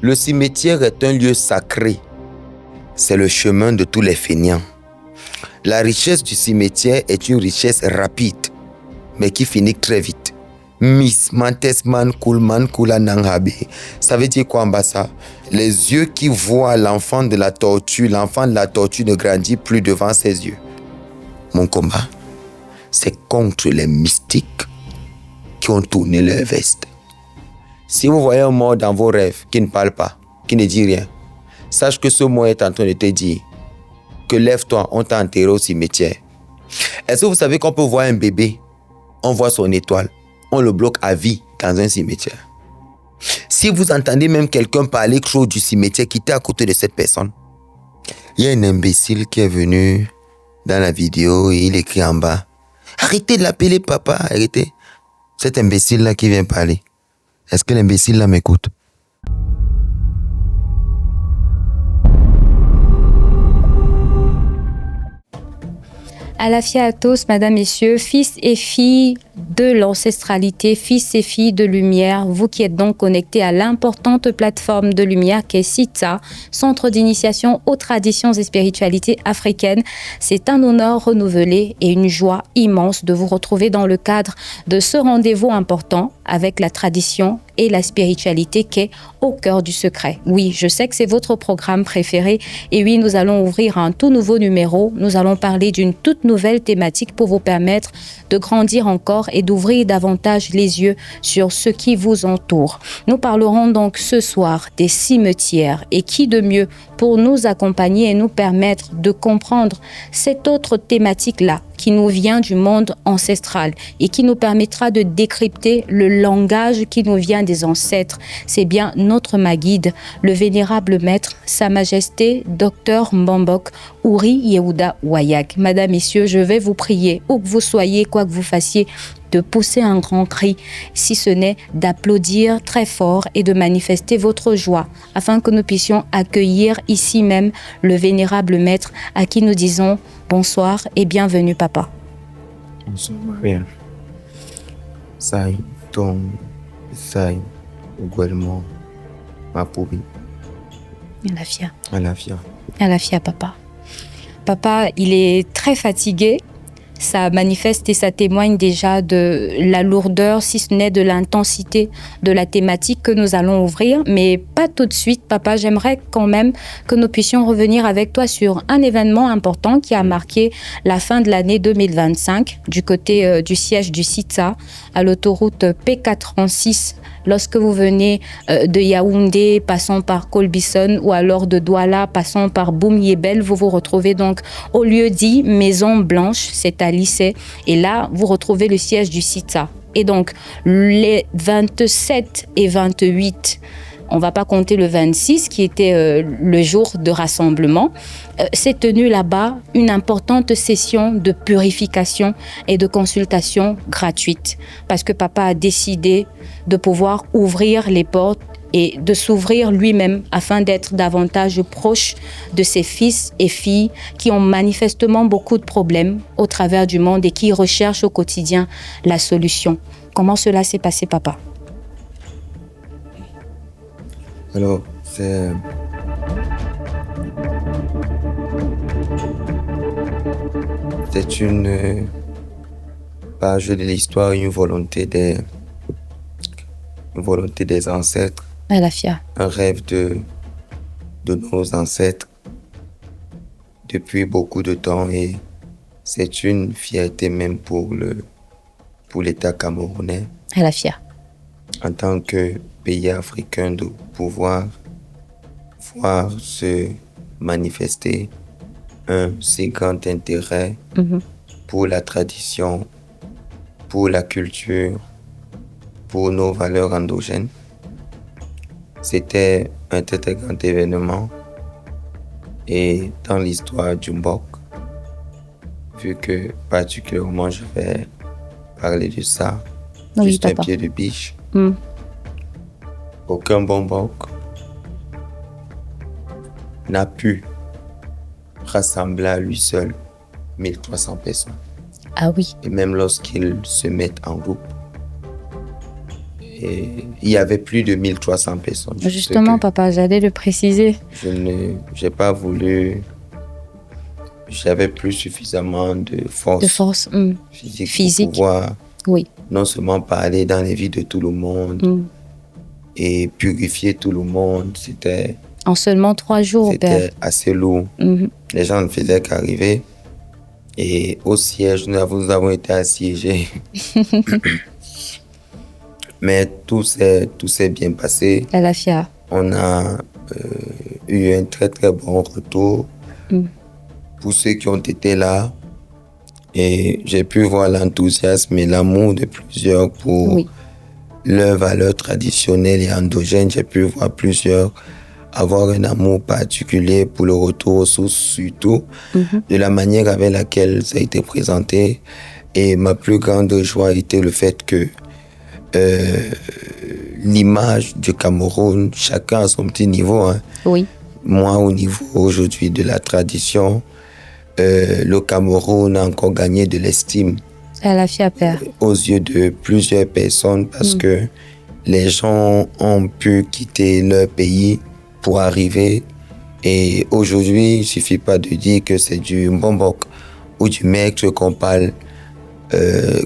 Le cimetière est un lieu sacré. C'est le chemin de tous les feignants. La richesse du cimetière est une richesse rapide, mais qui finit très vite. Miss Mantesman Kulman Kulananghabe. Ça veut dire quoi, Mbassa? Les yeux qui voient l'enfant de la tortue ne grandit plus devant ses yeux. Mon combat, c'est contre les mystiques qui ont tourné leur veste. Si vous voyez un mort dans vos rêves qui ne parle pas, qui ne dit rien, sache que ce mort est en train de te dire que lève-toi, on t'a enterré au cimetière. Est-ce que vous savez qu'on peut voir un bébé, on voit son étoile, on le bloque à vie dans un cimetière. Si vous entendez même quelqu'un parler trop du cimetière, quittez à côté de cette personne. Il y a un imbécile qui est venu dans la vidéo et il écrit en bas: arrêtez de l'appeler papa, arrêtez. Cet imbécile-là qui vient parler, est-ce que l'imbécile-là m'écoute? Alafia à tous, mesdames, messieurs, fils et filles de l'ancestralité, fils et filles de lumière, vous qui êtes donc connectés à l'importante plateforme de lumière qu'est CITSA, Centre d'initiation aux traditions et spiritualités africaines. C'est un honneur renouvelé et une joie immense de vous retrouver dans le cadre de ce rendez-vous important avec la tradition et la spiritualité qui est au cœur du secret. Oui, je sais que c'est votre programme préféré et oui, nous allons ouvrir un tout nouveau numéro. Nous allons parler d'une toute nouvelle thématique pour vous permettre de grandir encore et d'ouvrir davantage les yeux sur ce qui vous entoure. Nous parlerons donc ce soir des cimetières et qui de mieux pour nous accompagner et nous permettre de comprendre cette autre thématique-là qui nous vient du monde ancestral et qui nous permettra de décrypter le langage qui nous vient des ancêtres. C'est bien notre Maguide, le vénérable maître, Sa Majesté Dr Mbambok Ouri Yehuda Wayak. Madame, messieurs, je vais vous prier, où que vous soyez, quoi que vous fassiez, de pousser un grand cri, si ce n'est d'applaudir très fort et de manifester votre joie, afin que nous puissions accueillir ici même le vénérable maître à qui nous disons bonsoir et bienvenue, papa. Bonsoir, Maria. Sai, Tom, Sai, Guelmo, Mapoubi. Alafia. Alafia. Alafia, papa. Papa, il est très fatigué. Ça manifeste et ça témoigne déjà de la lourdeur, si ce n'est de l'intensité de la thématique que nous allons ouvrir. Mais pas tout de suite, papa. J'aimerais quand même que nous puissions revenir avec toi sur un événement important qui a marqué la fin de l'année 2025 du côté du siège du CITSA à l'autoroute P436. Lorsque vous venez de Yaoundé, passant par Colbison ou alors de Douala, passant par Boum Yebel, vous vous retrouvez donc au lieu dit Maison Blanche, c'est à Lycée. Et là, vous retrouvez le siège du CITSA. Et donc, les 27 et 28, on ne va pas compter le 26 qui était le jour de rassemblement, s'est tenue là-bas une importante session de purification et de consultation gratuite. Parce que papa a décidé de pouvoir ouvrir les portes et de s'ouvrir lui-même afin d'être davantage proche de ses fils et filles qui ont manifestement beaucoup de problèmes au travers du monde et qui recherchent au quotidien la solution. Comment cela s'est passé, papa? Alors, c'est une page de l'histoire, une volonté des ancêtres. Alafia. Un rêve de nos ancêtres depuis beaucoup de temps et c'est une fierté même pour l'État camerounais. Alafia. En tant que pays africain de pouvoir voir se manifester un si grand intérêt pour la tradition, pour la culture, pour nos valeurs endogènes. C'était un très grand événement et dans l'histoire du Mbok, vu que particulièrement je vais parler de ça, oui, juste papa. un pied de biche. Aucun Mbok n'a pu rassembler à lui seul 1300 personnes. Ah oui. Et même lorsqu'ils se mettent en groupe, Et il y avait plus de 1300 personnes. Justement, papa, j'allais le préciser. J'ai pas voulu... J'avais plus suffisamment de force, physique pour pouvoir non seulement parler dans les vies de tout le monde et purifier tout le monde. C'était... En seulement 3 jours, C'était assez lourd. Les gens ne faisaient qu'arriver. Et au siège, nous avons été assiégés. Mais tout s'est bien passé. Alafia. On a eu un très très bon retour pour ceux qui ont été là. Et j'ai pu voir l'enthousiasme et l'amour de plusieurs pour leurs valeurs traditionnelles et endogènes. J'ai pu voir plusieurs avoir un amour particulier pour le retour aux sources, surtout de la manière avec laquelle ça a été présenté. Et ma plus grande joie a été le fait que l'image du Cameroun, chacun à son petit niveau. Hein. Oui. Moi, au niveau aujourd'hui de la tradition, le Cameroun a encore gagné de l'estime aux yeux de plusieurs personnes parce que les gens ont pu quitter leur pays pour arriver. Et aujourd'hui, il ne suffit pas de dire que c'est du Mbombok ou du Mekche qu'on parle,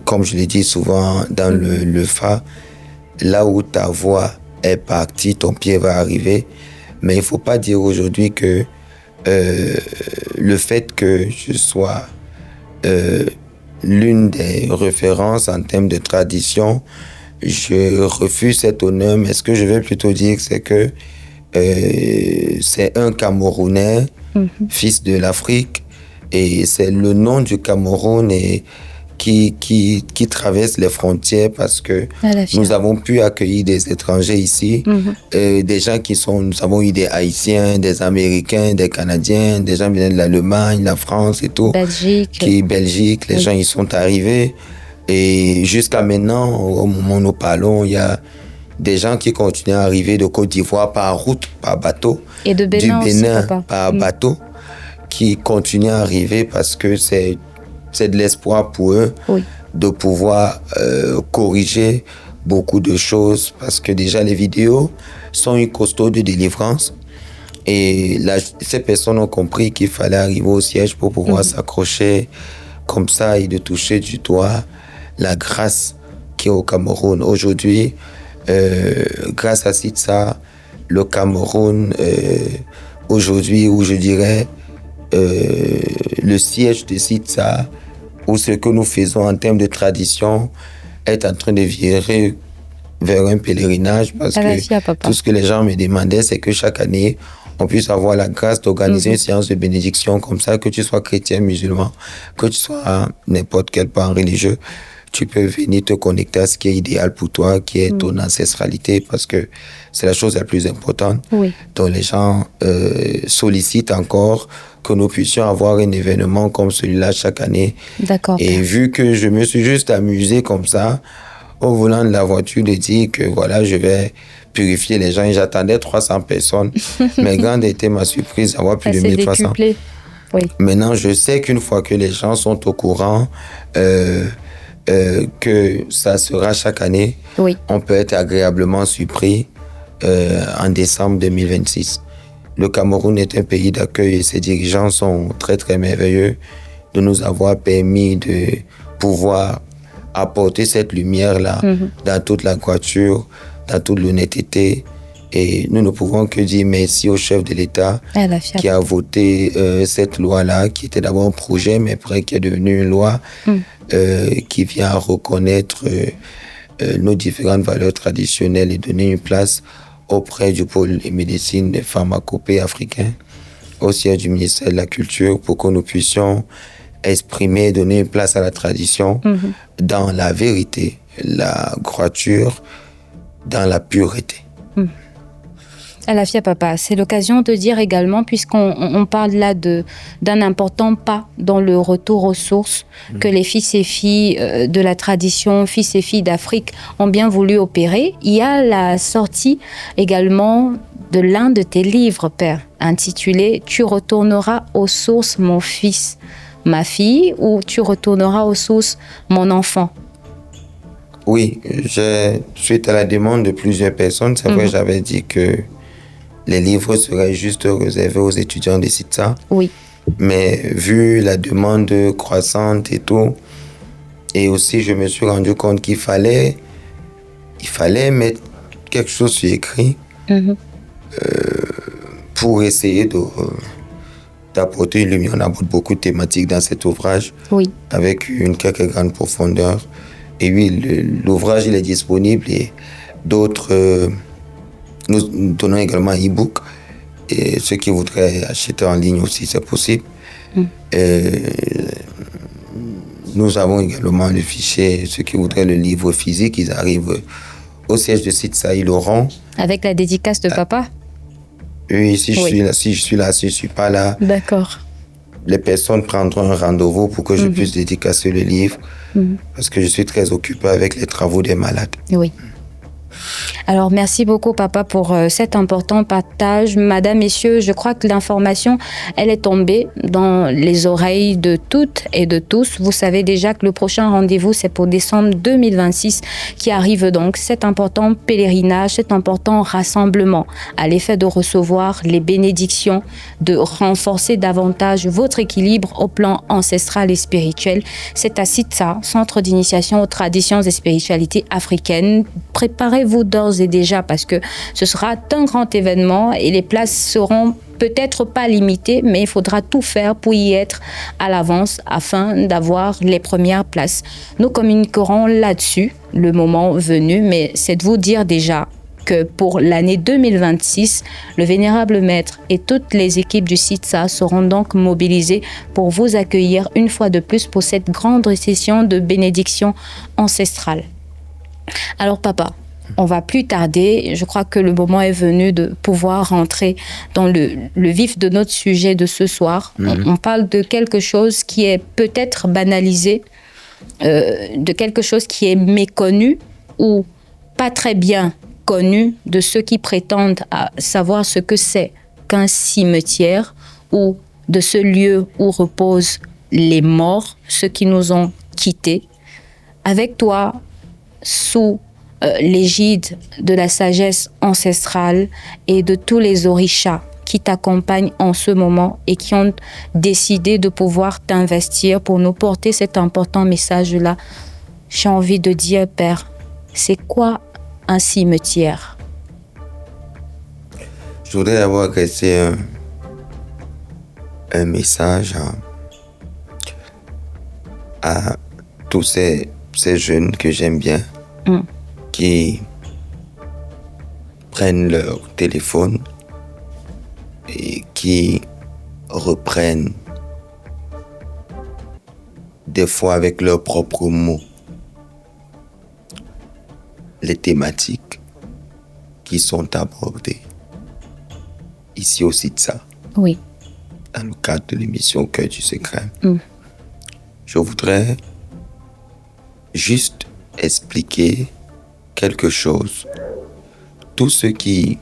comme je l'ai dit souvent dans le Fa, là où ta voix est partie, ton pied va arriver. Mais il ne faut pas dire aujourd'hui que le fait que je sois l'une des références en termes de tradition, je refuse cet honneur. Mais ce que je vais plutôt dire, c'est que c'est un Camerounais, fils de l'Afrique, et c'est le nom du Cameroun qui traverse les frontières parce que nous avons pu accueillir des étrangers ici, des gens nous avons eu des Haïtiens, des Américains, des Canadiens, des gens viennent de l'Allemagne, la France et tout. Belgique, les gens ils sont arrivés. Et jusqu'à maintenant, au moment où nous parlons, il y a des gens qui continuent à arriver de Côte d'Ivoire par route, par bateau. Et de Bénin du Bénin aussi, par bateau, qui continuent à arriver parce que c'est de l'espoir pour eux de pouvoir corriger beaucoup de choses parce que déjà les vidéos sont une costaud de délivrance et ces personnes ont compris qu'il fallait arriver au siège pour pouvoir s'accrocher comme ça et de toucher du doigt la grâce qui est au Cameroun. Aujourd'hui, grâce à Sitsa, le Cameroun, aujourd'hui, où je dirais le siège de Sitsa, où ce que nous faisons en termes de tradition est en train de virer vers un pèlerinage parce que tout ce que les gens me demandaient, c'est que chaque année, on puisse avoir la grâce d'organiser une séance de bénédiction comme ça, que tu sois chrétien, musulman, que tu sois n'importe quel pan religieux, tu peux venir te connecter à ce qui est idéal pour toi, qui est ton ancestralité, parce que c'est la chose la plus importante. Donc les gens sollicitent encore que nous puissions avoir un événement comme celui-là chaque année. D'accord. Et vu que je me suis juste amusé comme ça, au volant de la voiture, de dire que voilà, je vais purifier les gens. Et j'attendais 300 personnes. Mais grande était ma surprise d'avoir plus de 1300. Maintenant, je sais qu'une fois que les gens sont au courant que ça sera chaque année, on peut être agréablement surpris en décembre 2026. Le Cameroun est un pays d'accueil et ses dirigeants sont très très merveilleux de nous avoir permis de pouvoir apporter cette lumière-là dans toute la droiture, dans toute l'honnêteté. Et nous ne pouvons que dire merci au chef de l'État qui a voté cette loi-là, qui était d'abord un projet, mais après qui est devenu une loi qui vient reconnaître nos différentes valeurs traditionnelles et donner une place auprès du pôle de médecine des pharmacopées africains, au siège du ministère de la Culture, pour que nous puissions exprimer, donner une place à la tradition dans la vérité, la droiture, dans la pureté. Alafia Papa, c'est l'occasion de dire également, puisqu'on parle là d'un important pas dans le retour aux sources que les fils et filles de la tradition, fils et filles d'Afrique ont bien voulu opérer, il y a la sortie également de l'un de tes livres, Père, intitulé « Tu retourneras aux sources, mon fils, ma fille » ou « Tu retourneras aux sources, mon enfant ». Oui, suite à la demande de plusieurs personnes, c'est vrai, j'avais dit que les livres seraient juste réservés aux étudiants de CITSA. Oui. Mais vu la demande croissante et tout, et aussi je me suis rendu compte qu'il fallait mettre quelque chose sur écrit pour essayer d'apporter une lumière. On aborde beaucoup de thématiques dans cet ouvrage, avec une quelque grande profondeur. Et oui, l'ouvrage il est disponible et d'autres, nous donnons également un e-book. Et ceux qui voudraient acheter en ligne aussi, c'est possible. Nous avons également le fichier. Ceux qui voudraient le livre physique, ils arrivent au siège de CITSA, ils l'auront. Avec la dédicace de papa? Oui, si je suis là, si je ne suis pas là. D'accord. Les personnes prendront un rendez-vous pour que je puisse dédicacer le livre. Parce que je suis très occupé avec les travaux des malades. Oui. Alors, merci beaucoup, papa, pour cet important partage. Madame, messieurs, je crois que l'information, elle est tombée dans les oreilles de toutes et de tous. Vous savez déjà que le prochain rendez-vous, c'est pour décembre 2026 qui arrive donc. Cet important pèlerinage, cet important rassemblement à l'effet de recevoir les bénédictions, de renforcer davantage votre équilibre au plan ancestral et spirituel. C'est à CITSA, Centre d'initiation aux traditions et spiritualités africaines. Préparez-vous d'ores et déjà parce que ce sera un grand événement et les places seront peut-être pas limitées, mais il faudra tout faire pour y être à l'avance afin d'avoir les premières places. Nous communiquerons là-dessus le moment venu, mais c'est de vous dire déjà que pour l'année 2026, le Vénérable Maître et toutes les équipes du CITSA seront donc mobilisées pour vous accueillir une fois de plus pour cette grande session de bénédiction ancestrale. Alors papa, on va plus tarder. Je crois que le moment est venu de pouvoir rentrer dans le vif de notre sujet de ce soir. On parle de quelque chose qui est peut-être banalisé, de quelque chose qui est méconnu ou pas très bien connu de ceux qui prétendent à savoir ce que c'est qu'un cimetière ou de ce lieu où reposent les morts, ceux qui nous ont quittés. Avec toi, sous l'égide de la sagesse ancestrale et de tous les orishas qui t'accompagnent en ce moment et qui ont décidé de pouvoir t'investir pour nous porter cet important message-là. J'ai envie de dire, Père, c'est quoi un cimetière? Je voudrais avoir laissé un message à tous ces jeunes que j'aime bien, qui prennent leur téléphone et qui reprennent des fois avec leurs propres mots les thématiques qui sont abordées ici au CITSA. Oui. Dans le cadre de l'émission Cœur du Secret. Je voudrais juste expliquer quelque chose. Tous ceux qui,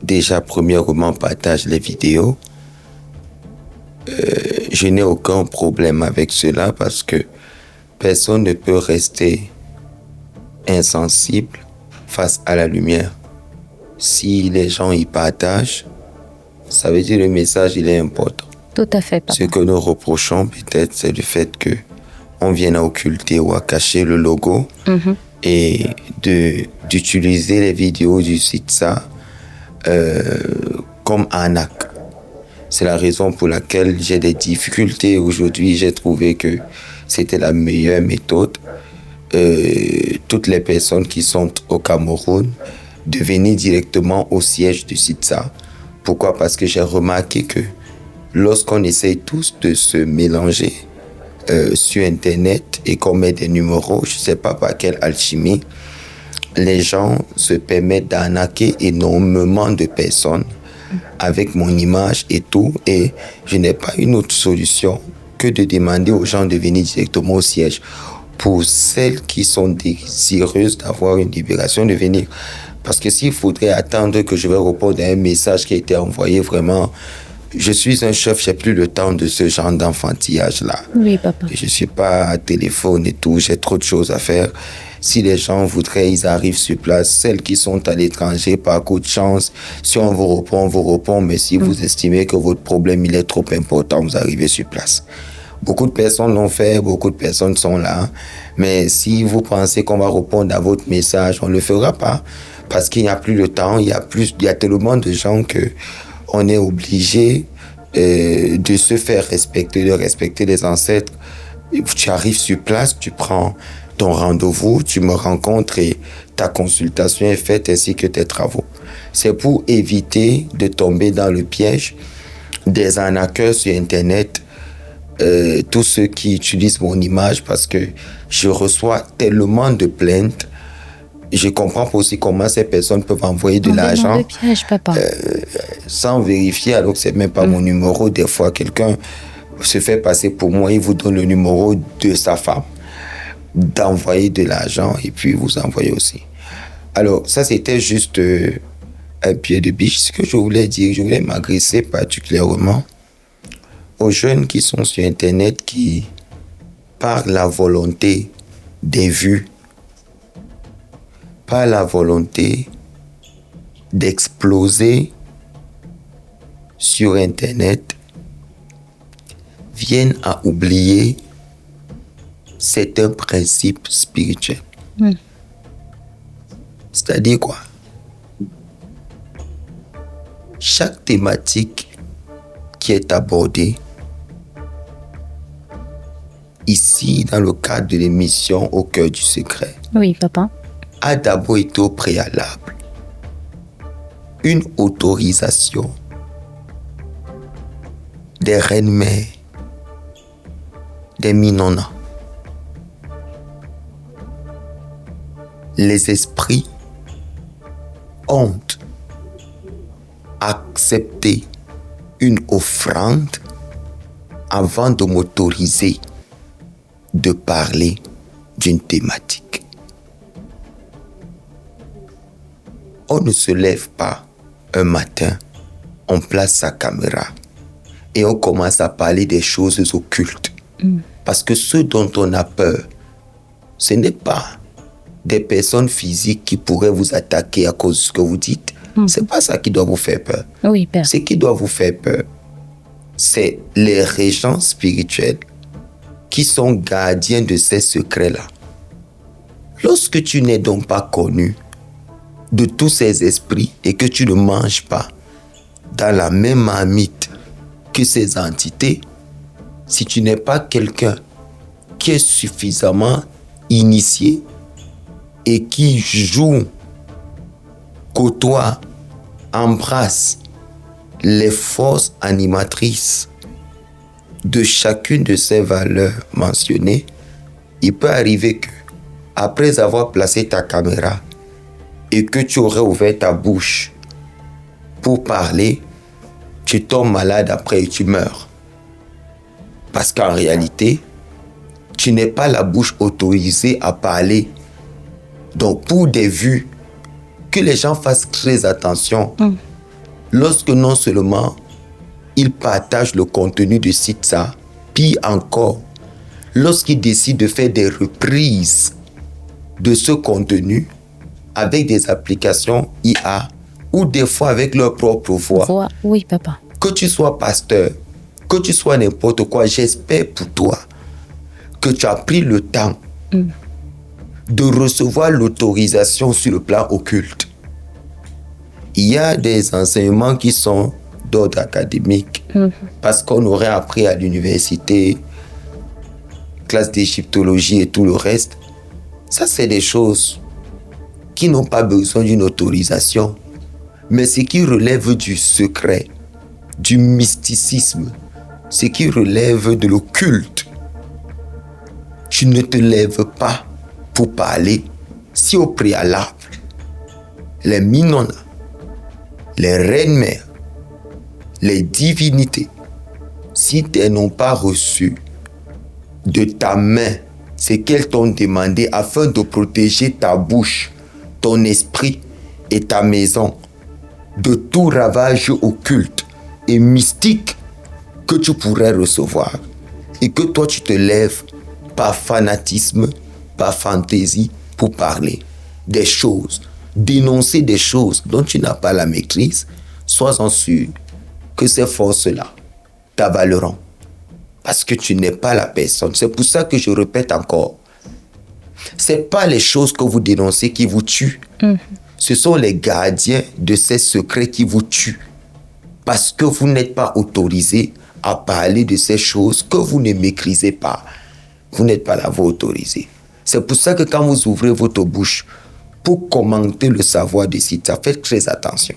déjà premièrement, partagent les vidéos, je n'ai aucun problème avec cela parce que personne ne peut rester insensible face à la lumière. Si les gens y partagent, ça veut dire que le message, il est important. Tout à fait, papa. Ce que nous reprochons peut-être, c'est le fait que on vienne à occulter ou à cacher le logo et d'utiliser les vidéos du CITSA comme arnaque. C'est la raison pour laquelle j'ai des difficultés aujourd'hui. J'ai trouvé que c'était la meilleure méthode. Toutes les personnes qui sont au Cameroun de venir directement au siège du CITSA. Pourquoi? Parce que j'ai remarqué que lorsqu'on essaye tous de se mélanger sur Internet et qu'on met des numéros, je ne sais pas par quelle alchimie, les gens se permettent d'arnaquer énormément de personnes avec mon image et tout. Et je n'ai pas une autre solution que de demander aux gens de venir directement au siège. Pour celles qui sont désireuses d'avoir une libération, de venir. Parce que s'il faudrait attendre que je vais répondre à un message qui a été envoyé, vraiment, je suis un chef, j'ai plus le temps de ce genre d'enfantillage-là. Oui, papa. Je ne suis pas à téléphone et tout, j'ai trop de choses à faire. Si les gens voudraient, ils arrivent sur place. Celles qui sont à l'étranger, par coup de chance, si on vous répond. Mais si vous estimez que votre problème, il est trop important, vous arrivez sur place. Beaucoup de personnes l'ont fait, beaucoup de personnes sont là. Mais si vous pensez qu'on va répondre à votre message, on ne le fera pas. Parce qu'il n'y a plus de temps, il y a tellement de gens qu'on est obligé de se faire respecter, de respecter les ancêtres. Tu arrives sur place, tu prends ton rendez-vous, tu me rencontres et ta consultation est faite ainsi que tes travaux. C'est pour éviter de tomber dans le piège des arnaqueurs sur Internet, tous ceux qui utilisent mon image, parce que je reçois tellement de plaintes. Je comprends pas aussi comment ces personnes peuvent envoyer de l'argent dans le piège, papa. Sans vérifier, alors que c'est même pas mon numéro. Des fois, quelqu'un se fait passer pour moi, il vous donne le numéro de sa femme, d'envoyer de l'argent et puis vous envoyez aussi. Alors, ça, c'était juste un pied de biche. Ce que je voulais dire, je voulais m'adresser particulièrement aux jeunes qui sont sur Internet, qui, par la volonté des vues, par la volonté d'exploser sur Internet, viennent à oublier certains principes spirituels. C'est-à-dire quoi? Chaque thématique qui est abordée ici dans le cadre de l'émission Au cœur du secret, Oui, papa. a d'abord été au préalable une autorisation des reines-mères, des Minona. Les esprits ont accepté une offrande avant de m'autoriser de parler d'une thématique. On ne se lève pas un matin, on place sa caméra et on commence à parler des choses occultes. Parce que ce dont on a peur, ce n'est pas des personnes physiques qui pourraient vous attaquer à cause de ce que vous dites. C'est pas ça qui doit vous faire peur. Oui, père. Ce qui doit vous faire peur, c'est les régents spirituels qui sont gardiens de ces secrets-là. Lorsque tu n'es donc pas connu de tous ces esprits et que tu ne manges pas dans la même marmite que ces entités, si tu n'es pas quelqu'un qui est suffisamment initié et qui joue, côtoie, embrasse les forces animatrices de chacune de ces valeurs mentionnées, il peut arriver que, après avoir placé ta caméra et que tu aurais ouvert ta bouche pour parler, tu tombes malade après et tu meurs. Parce qu'en réalité, tu n'es pas la bouche autorisée à parler. Donc, pour des vues, que les gens fassent très attention. Lorsque non seulement ils partagent le contenu de ça, puis encore, lorsqu'ils décident de faire des reprises de ce contenu avec des applications IA ou des fois avec leur propre voix. Oui, papa. Que tu sois pasteur, que tu sois n'importe quoi, j'espère pour toi que tu as pris le temps de recevoir l'autorisation sur le plan occulte. Il y a des enseignements qui sont d'ordre académique parce qu'on aurait appris à l'université, classe d'égyptologie et tout le reste. Ça, c'est des choses qui n'ont pas besoin d'une autorisation. Mais ce qui relève du secret, du mysticisme, ce qui relève de l'occulte, tu ne te lèves pas pour parler si au préalable, les Minona, les reines-mères, les divinités, si elles n'ont pas reçu de ta main ce qu'elles t'ont demandé afin de protéger ta bouche, ton esprit et ta maison de tout ravage occulte et mystique que tu pourrais recevoir, et que toi tu te lèves par fanatisme, par fantaisie, pour parler des choses, dénoncer des choses dont tu n'as pas la maîtrise, sois-en sûr que ces forces-là t'avaleront. Parce que tu n'es pas la personne. C'est pour ça que je répète encore. Ce n'est pas les choses que vous dénoncez qui vous tuent. Ce sont les gardiens de ces secrets qui vous tuent. Parce que vous n'êtes pas autorisé à parler de ces choses que vous ne maîtrisez pas. Vous n'êtes pas là, vous autorisez. C'est pour ça que quand vous ouvrez votre bouche pour commenter le savoir de Sita, faites très attention.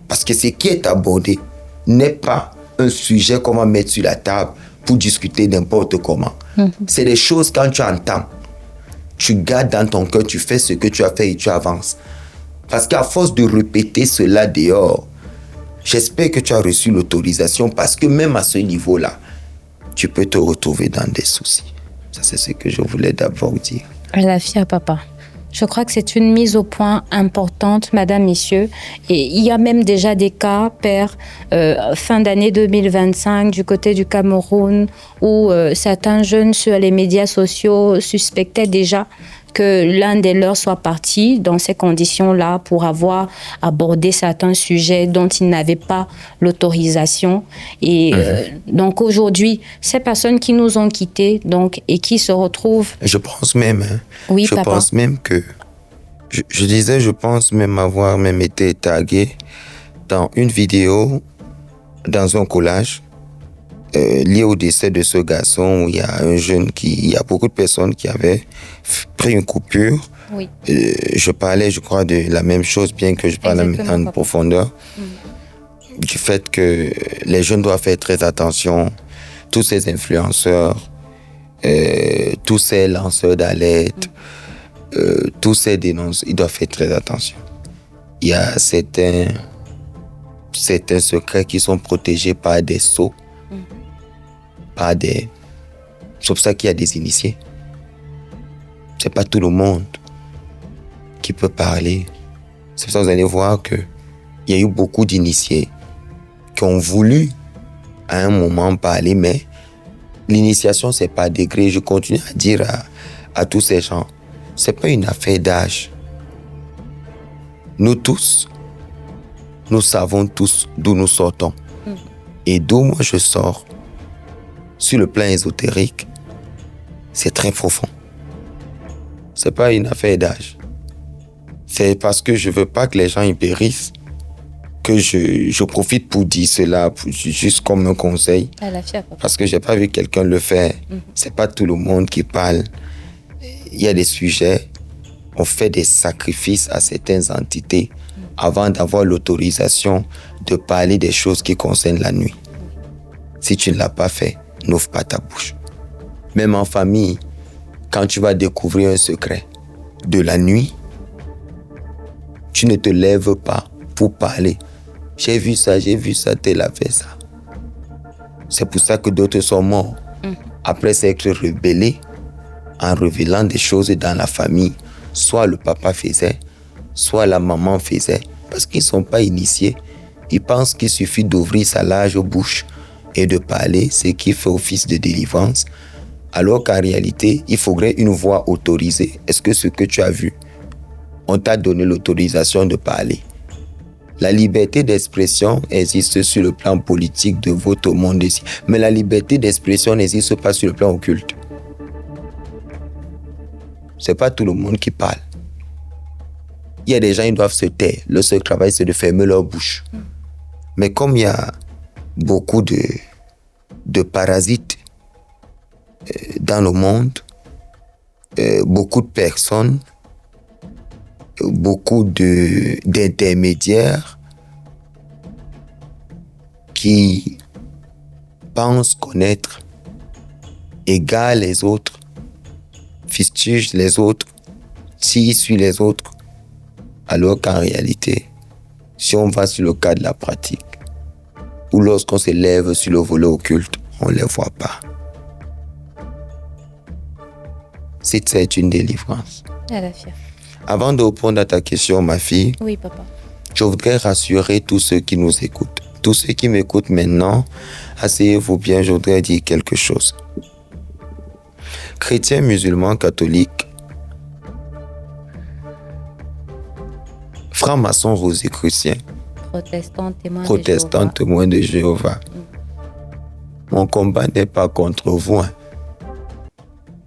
Parce que ce qui est abordé n'est pas un sujet qu'on va mettre sur la table pour discuter n'importe comment. C'est des choses quand tu entends, tu gardes dans ton cœur, tu fais ce que tu as fait et tu avances. Parce qu'à force de répéter cela dehors, j'espère que tu as reçu l'autorisation parce que même à ce niveau-là, tu peux te retrouver dans des soucis. Ça, c'est ce que je voulais d'abord dire. Alafia, papa. Je crois que c'est une mise au point importante, madame, messieurs. Et il y a même déjà des cas, père, fin d'année 2025, du côté du Cameroun, où certains jeunes sur les médias sociaux suspectaient déjà que l'un des leurs soit parti dans ces conditions-là pour avoir abordé certains sujets dont ils n'avaient pas l'autorisation. Et donc aujourd'hui, ces personnes qui nous ont quittés donc, et qui se retrouvent... Je pense même, oui, je papa. pense même que... Je disais, je pense même avoir même été tagué dans une vidéo, dans un collage, lié au décès de ce garçon, où il y a un jeune il y a beaucoup de personnes qui avaient pris une coupure. Oui. Je parlais, je crois, de la même chose, bien que je parle en profondeur, du fait que les jeunes doivent faire très attention, tous ces influenceurs, tous ces lanceurs d'alerte, tous ces dénonces, ils doivent faire très attention. Il y a certains secrets qui sont protégés par des sceaux, c'est pour ça qu'il y a des initiés. C'est pas tout le monde qui peut parler. C'est pour ça que vous allez voir qu'il y a eu beaucoup d'initiés qui ont voulu à un moment parler, mais l'initiation, c'est par degré. Je continue à dire à tous ces gens, c'est pas une affaire d'âge. Nous tous, nous savons tous d'où nous sortons. Et d'où moi je sors, sur le plan ésotérique, c'est très profond. C'est pas une affaire d'âge. C'est parce que je veux pas que les gens y périssent que je profite pour dire cela, juste comme un conseil. Parce que j'ai pas vu quelqu'un le faire. C'est pas tout le monde qui parle. Il y a des sujets, on fait des sacrifices à certaines entités avant d'avoir l'autorisation de parler des choses qui concernent la nuit. Si tu ne l'as pas fait, n'ouvre pas ta bouche. Même en famille, quand tu vas découvrir un secret de la nuit, tu ne te lèves pas pour parler. J'ai vu ça, tel a fait ça. C'est pour ça que d'autres sont morts. Après s'être rebellés, en révélant des choses dans la famille, soit le papa faisait, soit la maman faisait, parce qu'ils ne sont pas initiés. Ils pensent qu'il suffit d'ouvrir sa large bouche et de parler, ce qui fait office de délivrance, alors qu'en réalité, il faudrait une voix autorisée. Est-ce que ce que tu as vu, on t'a donné l'autorisation de parler? La liberté d'expression existe sur le plan politique de votre monde ici, mais la liberté d'expression n'existe pas sur le plan occulte. C'est pas tout le monde qui parle. Il y a des gens qui doivent se taire. Le seul travail, c'est de fermer leur bouche. Mais comme il y a beaucoup de parasites dans le monde, beaucoup de personnes, beaucoup d'intermédiaires qui pensent connaître, égalent les autres, fustigent les autres, tirent sur les autres, alors qu'en réalité, si on va sur le cas de la pratique, ou lorsqu'on se lève sur le volet occulte, on ne les voit pas. C'est une délivrance. Avant de répondre à ta question, ma fille, oui, papa, je voudrais rassurer tous ceux qui nous écoutent. Tous ceux qui m'écoutent maintenant, asseyez-vous bien, je voudrais dire quelque chose. Chrétiens, musulmans, catholiques, Franc-maçon rosicrucien. Protestant témoin de Jéhovah. Mon combat n'est pas contre vous, hein,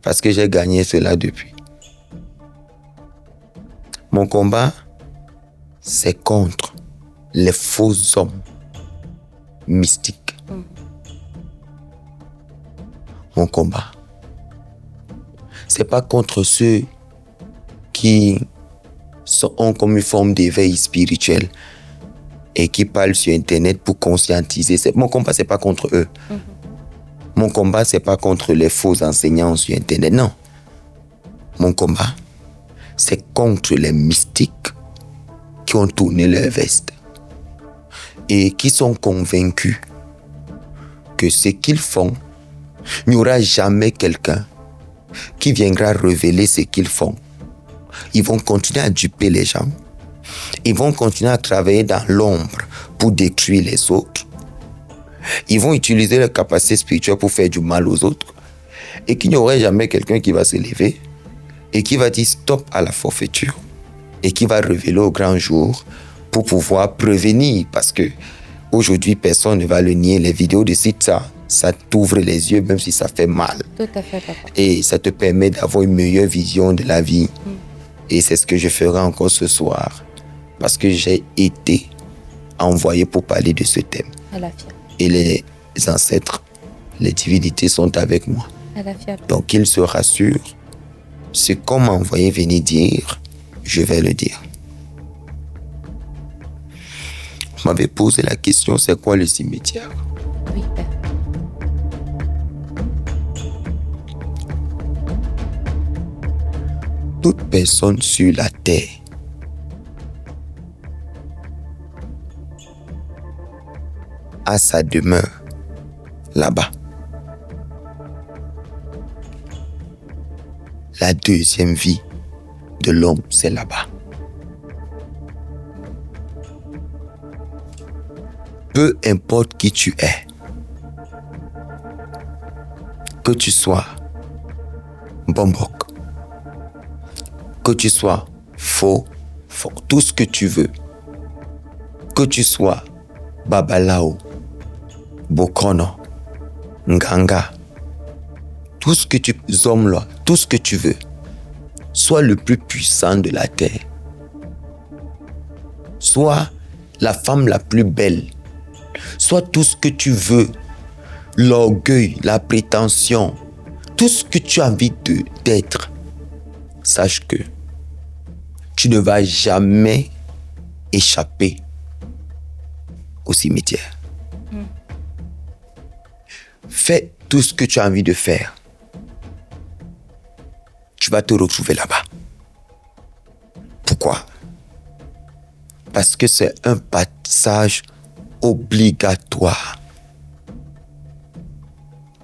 parce que j'ai gagné cela depuis. Mon combat, c'est contre les faux hommes mystiques. Mon combat, c'est pas contre ceux qui ont comme une forme d'éveil spirituel et qui parlent sur Internet pour conscientiser. Mon combat, c'est pas contre eux. Mon combat, c'est pas contre les faux enseignants sur Internet, non. Mon combat, c'est contre les mystiques qui ont tourné leur veste et qui sont convaincus que ce qu'ils font, il n'y aura jamais quelqu'un qui viendra révéler ce qu'ils font. Ils vont continuer à duper les gens. Ils vont continuer à travailler dans l'ombre pour détruire les autres. Ils vont utiliser leur capacité spirituelle pour faire du mal aux autres. Et qu'il n'y aurait jamais quelqu'un qui va se lever et qui va dire stop à la forfaiture et qui va révéler au grand jour pour pouvoir prévenir. Parce que aujourd'hui, personne ne va le nier. Les vidéos de ça t'ouvre les yeux même si ça fait mal. Tout à fait, papa. Et ça te permet d'avoir une meilleure vision de la vie. Et c'est ce que je ferai encore ce soir. Parce que j'ai été envoyé pour parler de ce thème. Et les ancêtres, les divinités sont avec moi. Donc qu'ils se rassurent. Ce qu'on m'a envoyé venir dire, je vais le dire. Vous m'avez posé la question, c'est quoi le cimetière? Oui, père. Toute personne sur la terre a sa demeure là-bas. La deuxième vie de l'homme, c'est là-bas. Peu importe qui tu es, que tu sois Bombok, que tu sois faux, tout ce que tu veux, que tu sois Babalao, Bokono, Nganga, tout ce que tu là, tout ce que tu veux, sois le plus puissant de la terre, sois la femme la plus belle, sois tout ce que tu veux, l'orgueil, la prétention, tout ce que tu as envie d'être, sache que tu ne vas jamais échapper au cimetière. Fais tout ce que tu as envie de faire. Tu vas te retrouver là-bas. Pourquoi? Parce que c'est un passage obligatoire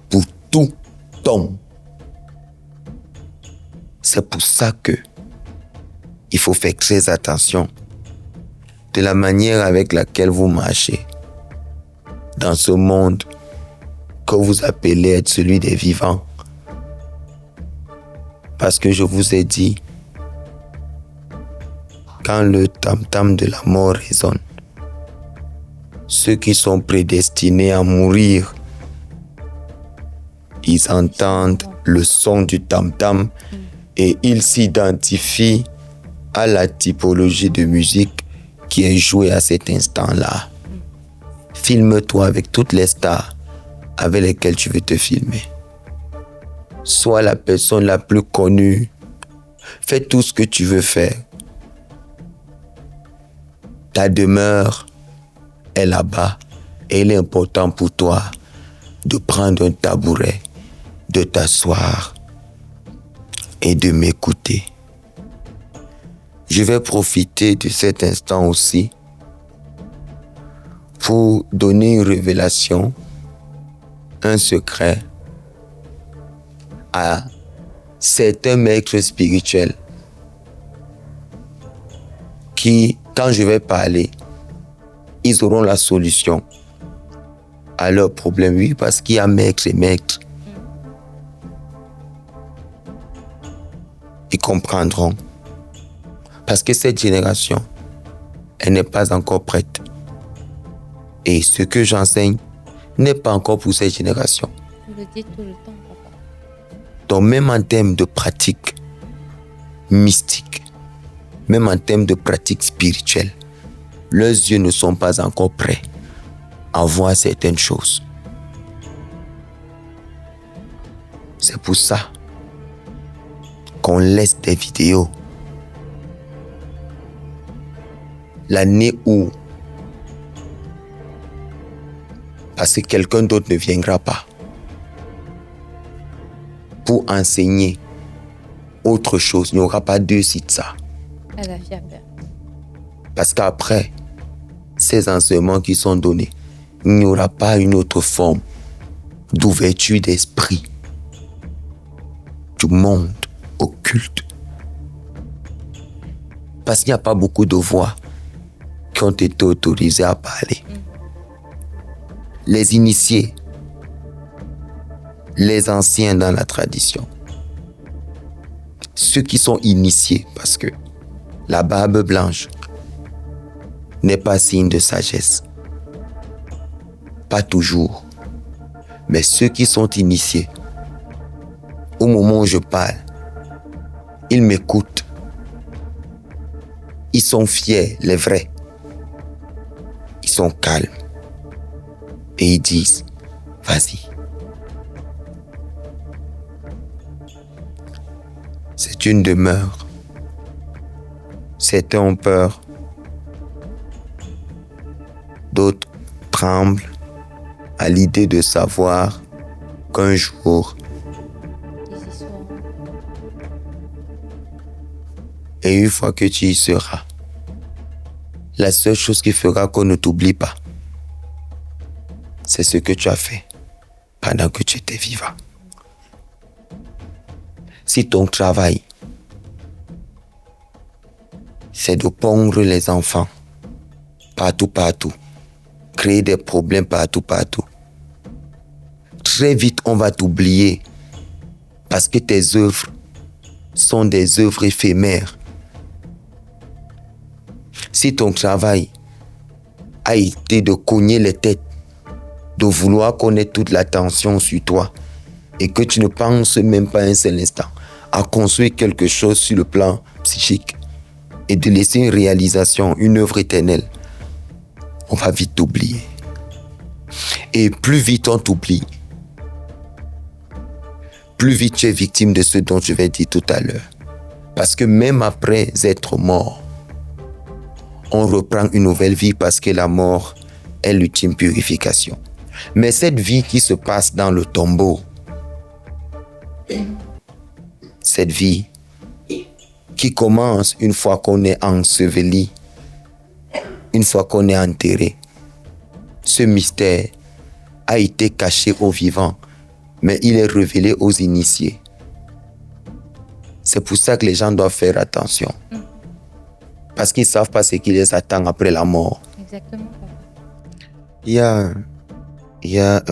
pour tout homme. C'est pour ça que il faut faire très attention de la manière avec laquelle vous marchez dans ce monde que vous appelez être celui des vivants. Parce que je vous ai dit, quand le tam-tam de la mort résonne, ceux qui sont prédestinés à mourir, ils entendent le son du tam-tam et ils s'identifient à la typologie de musique qui est jouée à cet instant-là. Filme-toi avec toutes les stars avec lesquelles tu veux te filmer. Sois la personne la plus connue. Fais tout ce que tu veux faire. Ta demeure est là-bas et il est important pour toi de prendre un tabouret, de t'asseoir et de m'écouter. Je vais profiter de cet instant aussi pour donner une révélation, un secret à certains maîtres spirituels qui, quand je vais parler, ils auront la solution à leurs problèmes. Oui, parce qu'il y a maîtres et maîtres. Ils comprendront. Parce que cette génération Elle n'est pas encore prête. Et ce que j'enseigne n'est pas encore pour cette génération. Vous le dites tout le temps, papa. Donc même en termes de pratique mystique, même en termes de pratique spirituelle, leurs yeux ne sont pas encore prêts à voir certaines choses. C'est pour ça qu'on laisse des vidéos. L'année où, parce que quelqu'un d'autre ne viendra pas pour enseigner autre chose, il n'y aura pas 2 sites ça. Elle a fait peur. Parce qu'après ces enseignements qui sont donnés, il n'y aura pas une autre forme d'ouverture d'esprit du monde occulte. Parce qu'il n'y a pas beaucoup de voix qui ont été autorisées à parler. Les initiés, les anciens dans la tradition, ceux qui sont initiés, parce que la barbe blanche n'est pas signe de sagesse. Pas toujours. Mais ceux qui sont initiés, au moment où je parle, ils m'écoutent. Ils sont fiers, les vrais. Ils sont calmes. Et ils disent, vas-y. C'est une demeure. Certains ont peur. D'autres tremblent à l'idée de savoir qu'un jour, et une fois que tu y seras, la seule chose qui fera qu'on ne t'oublie pas, c'est ce que tu as fait pendant que tu étais vivant. Si ton travail, c'est de pondre les enfants partout, créer des problèmes partout, très vite on va t'oublier parce que tes œuvres sont des œuvres éphémères. Si ton travail a été de cogner les têtes, de vouloir connaître toute l'attention sur toi et que tu ne penses même pas un seul instant à construire quelque chose sur le plan psychique et de laisser une réalisation, une œuvre éternelle, on va vite t'oublier. Et plus vite on t'oublie, plus vite tu es victime de ce dont je vais dire tout à l'heure. Parce que même après être mort, on reprend une nouvelle vie parce que la mort est l'ultime purification. Mais cette vie qui se passe dans le tombeau, cette vie qui commence une fois qu'on est enseveli, une fois qu'on est enterré, ce mystère a été caché aux vivants, mais il est révélé aux initiés. C'est pour ça que les gens doivent faire attention. Parce qu'ils ne savent pas ce qui les attend après la mort. Exactement. Il y a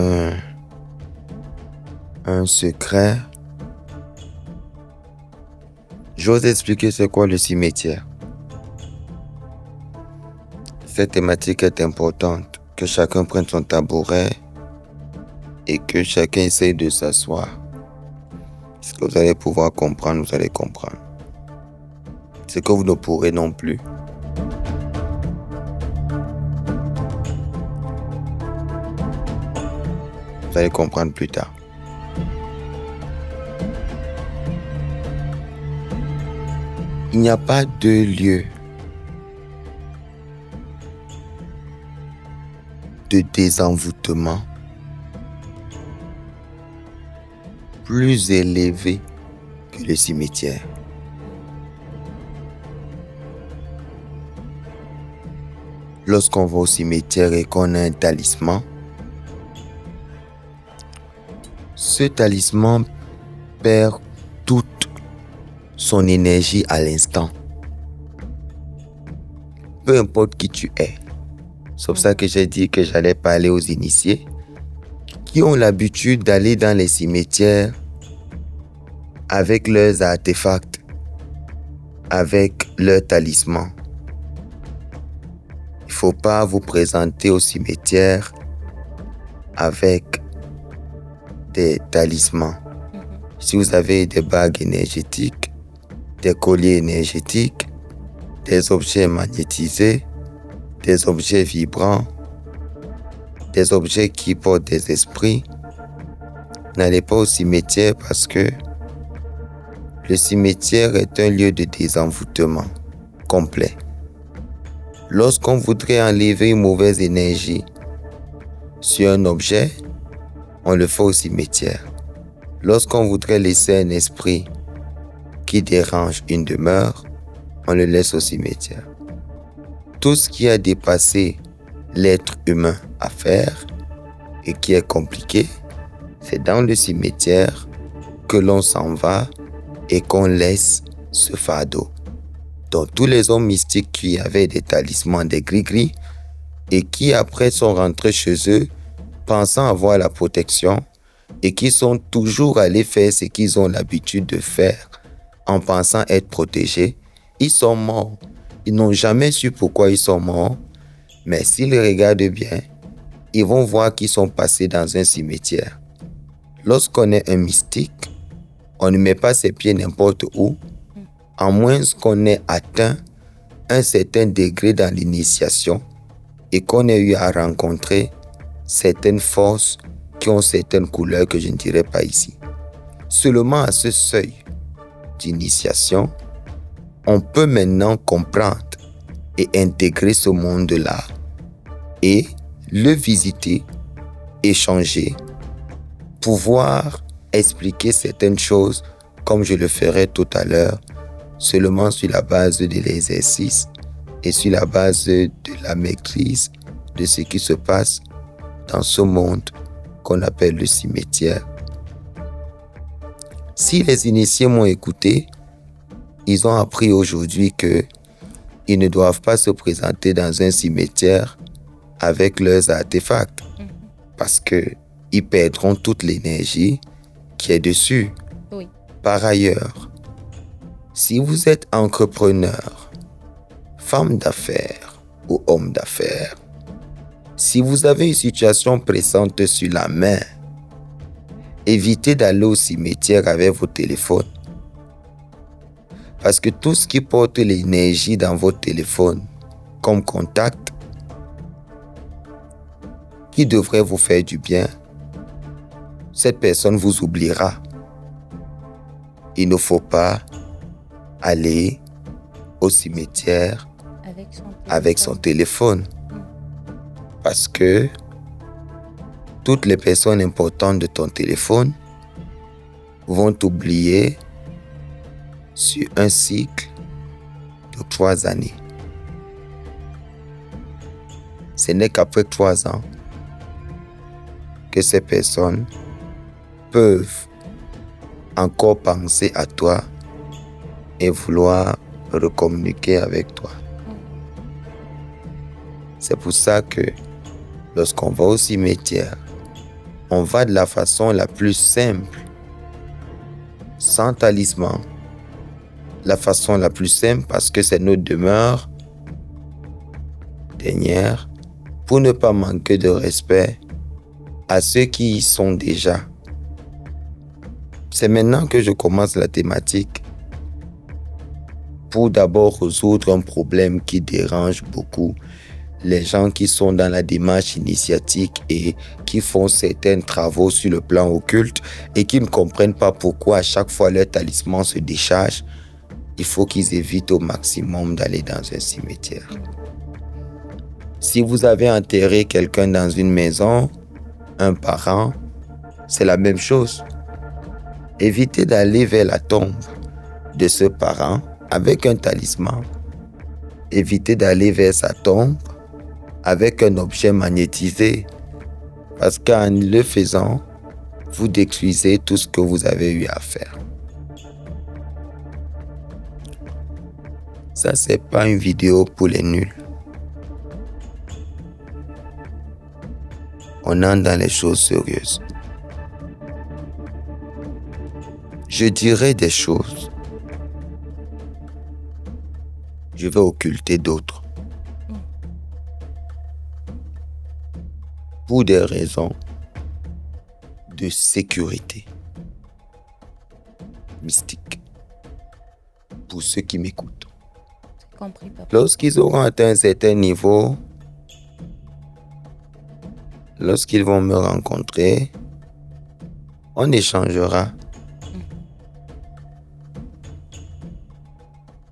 un secret. J'ose expliquer c'est quoi le cimetière. Cette thématique est importante. Que chacun prenne son tabouret et que chacun essaye de s'asseoir. Ce que vous allez pouvoir comprendre, vous allez comprendre. Ce que vous ne pourrez non plus. Vous allez comprendre plus tard. Il n'y a pas de lieu de désenvoûtement plus élevé que le cimetière. Lorsqu'on va au cimetière et qu'on a un talisman, ce talisman perd toute son énergie à l'instant. Peu importe qui tu es. C'est pour ça que j'ai dit que j'allais parler aux initiés qui ont l'habitude d'aller dans les cimetières avec leurs artefacts, avec leurs talismans. Il ne faut pas vous présenter au cimetière avec des talismans. Si vous avez des bagues énergétiques, des colliers énergétiques, des objets magnétisés, des objets vibrants, des objets qui portent des esprits, n'allez pas au cimetière parce que le cimetière est un lieu de désenvoûtement complet. Lorsqu'on voudrait enlever une mauvaise énergie sur un objet, on le fait au cimetière. Lorsqu'on voudrait laisser un esprit qui dérange une demeure, on le laisse au cimetière. Tout ce qui a dépassé l'être humain à faire et qui est compliqué, c'est dans le cimetière que l'on s'en va et qu'on laisse ce fardeau. Donc tous les hommes mystiques qui avaient des talismans, des gris-gris, et qui après sont rentrés chez eux pensant avoir la protection et qui sont toujours allés faire ce qu'ils ont l'habitude de faire en pensant être protégés, ils sont morts. Ils n'ont jamais su pourquoi ils sont morts, mais s'ils regardent bien, ils vont voir qu'ils sont passés dans un cimetière. Lorsqu'on est un mystique, on ne met pas ses pieds n'importe où, à moins qu'on ait atteint un certain degré dans l'initiation et qu'on ait eu à rencontrer certaines forces qui ont certaines couleurs que je ne dirai pas ici. Seulement à ce seuil d'initiation, on peut maintenant comprendre et intégrer ce monde-là et le visiter, échanger, pouvoir expliquer certaines choses comme je le ferai tout à l'heure, seulement sur la base de l'exercice et sur la base de la maîtrise de ce qui se passe dans ce monde qu'on appelle le cimetière. Si les initiés m'ont écouté, ils ont appris aujourd'hui qu'ils ne doivent pas se présenter dans un cimetière avec leurs artefacts parce qu'ils perdront toute l'énergie qui est dessus. Oui. Par ailleurs, si vous êtes entrepreneur, femme d'affaires ou homme d'affaires, si vous avez une situation pressante sur la main, évitez d'aller au cimetière avec vos téléphones. Parce que tout ce qui porte l'énergie dans votre téléphone, comme contact, qui devrait vous faire du bien, cette personne vous oubliera. Il ne faut pas aller au cimetière avec son téléphone. Parce que toutes les personnes importantes de ton téléphone vont t'oublier sur un cycle de 3 années. Ce n'est qu'après 3 ans que ces personnes peuvent encore penser à toi et vouloir recommuniquer avec toi. C'est pour ça que lorsqu'on va au cimetière, on va de la façon la plus simple, sans talisman. La façon la plus simple parce que c'est notre demeure dernière pour ne pas manquer de respect à ceux qui y sont déjà. C'est maintenant que je commence la thématique pour d'abord résoudre un problème qui dérange beaucoup les gens qui sont dans la démarche initiatique et qui font certains travaux sur le plan occulte et qui ne comprennent pas pourquoi à chaque fois leur talisman se décharge. Il faut qu'ils évitent au maximum d'aller dans un cimetière. Si vous avez enterré quelqu'un dans une maison, un parent, c'est la même chose. Évitez d'aller vers la tombe de ce parent avec un talisman. Évitez d'aller vers sa tombe avec un objet magnétisé. Parce qu'en le faisant, vous détruisez tout ce que vous avez eu à faire. Ça, c'est pas une vidéo pour les nuls. On entre dans les choses sérieuses. Je dirai des choses. Je vais occulter d'autres. pour des raisons de sécurité mystique. Pour ceux qui m'écoutent. J'ai compris, papa. Lorsqu'ils auront atteint un certain niveau, lorsqu'ils vont me rencontrer, on échangera.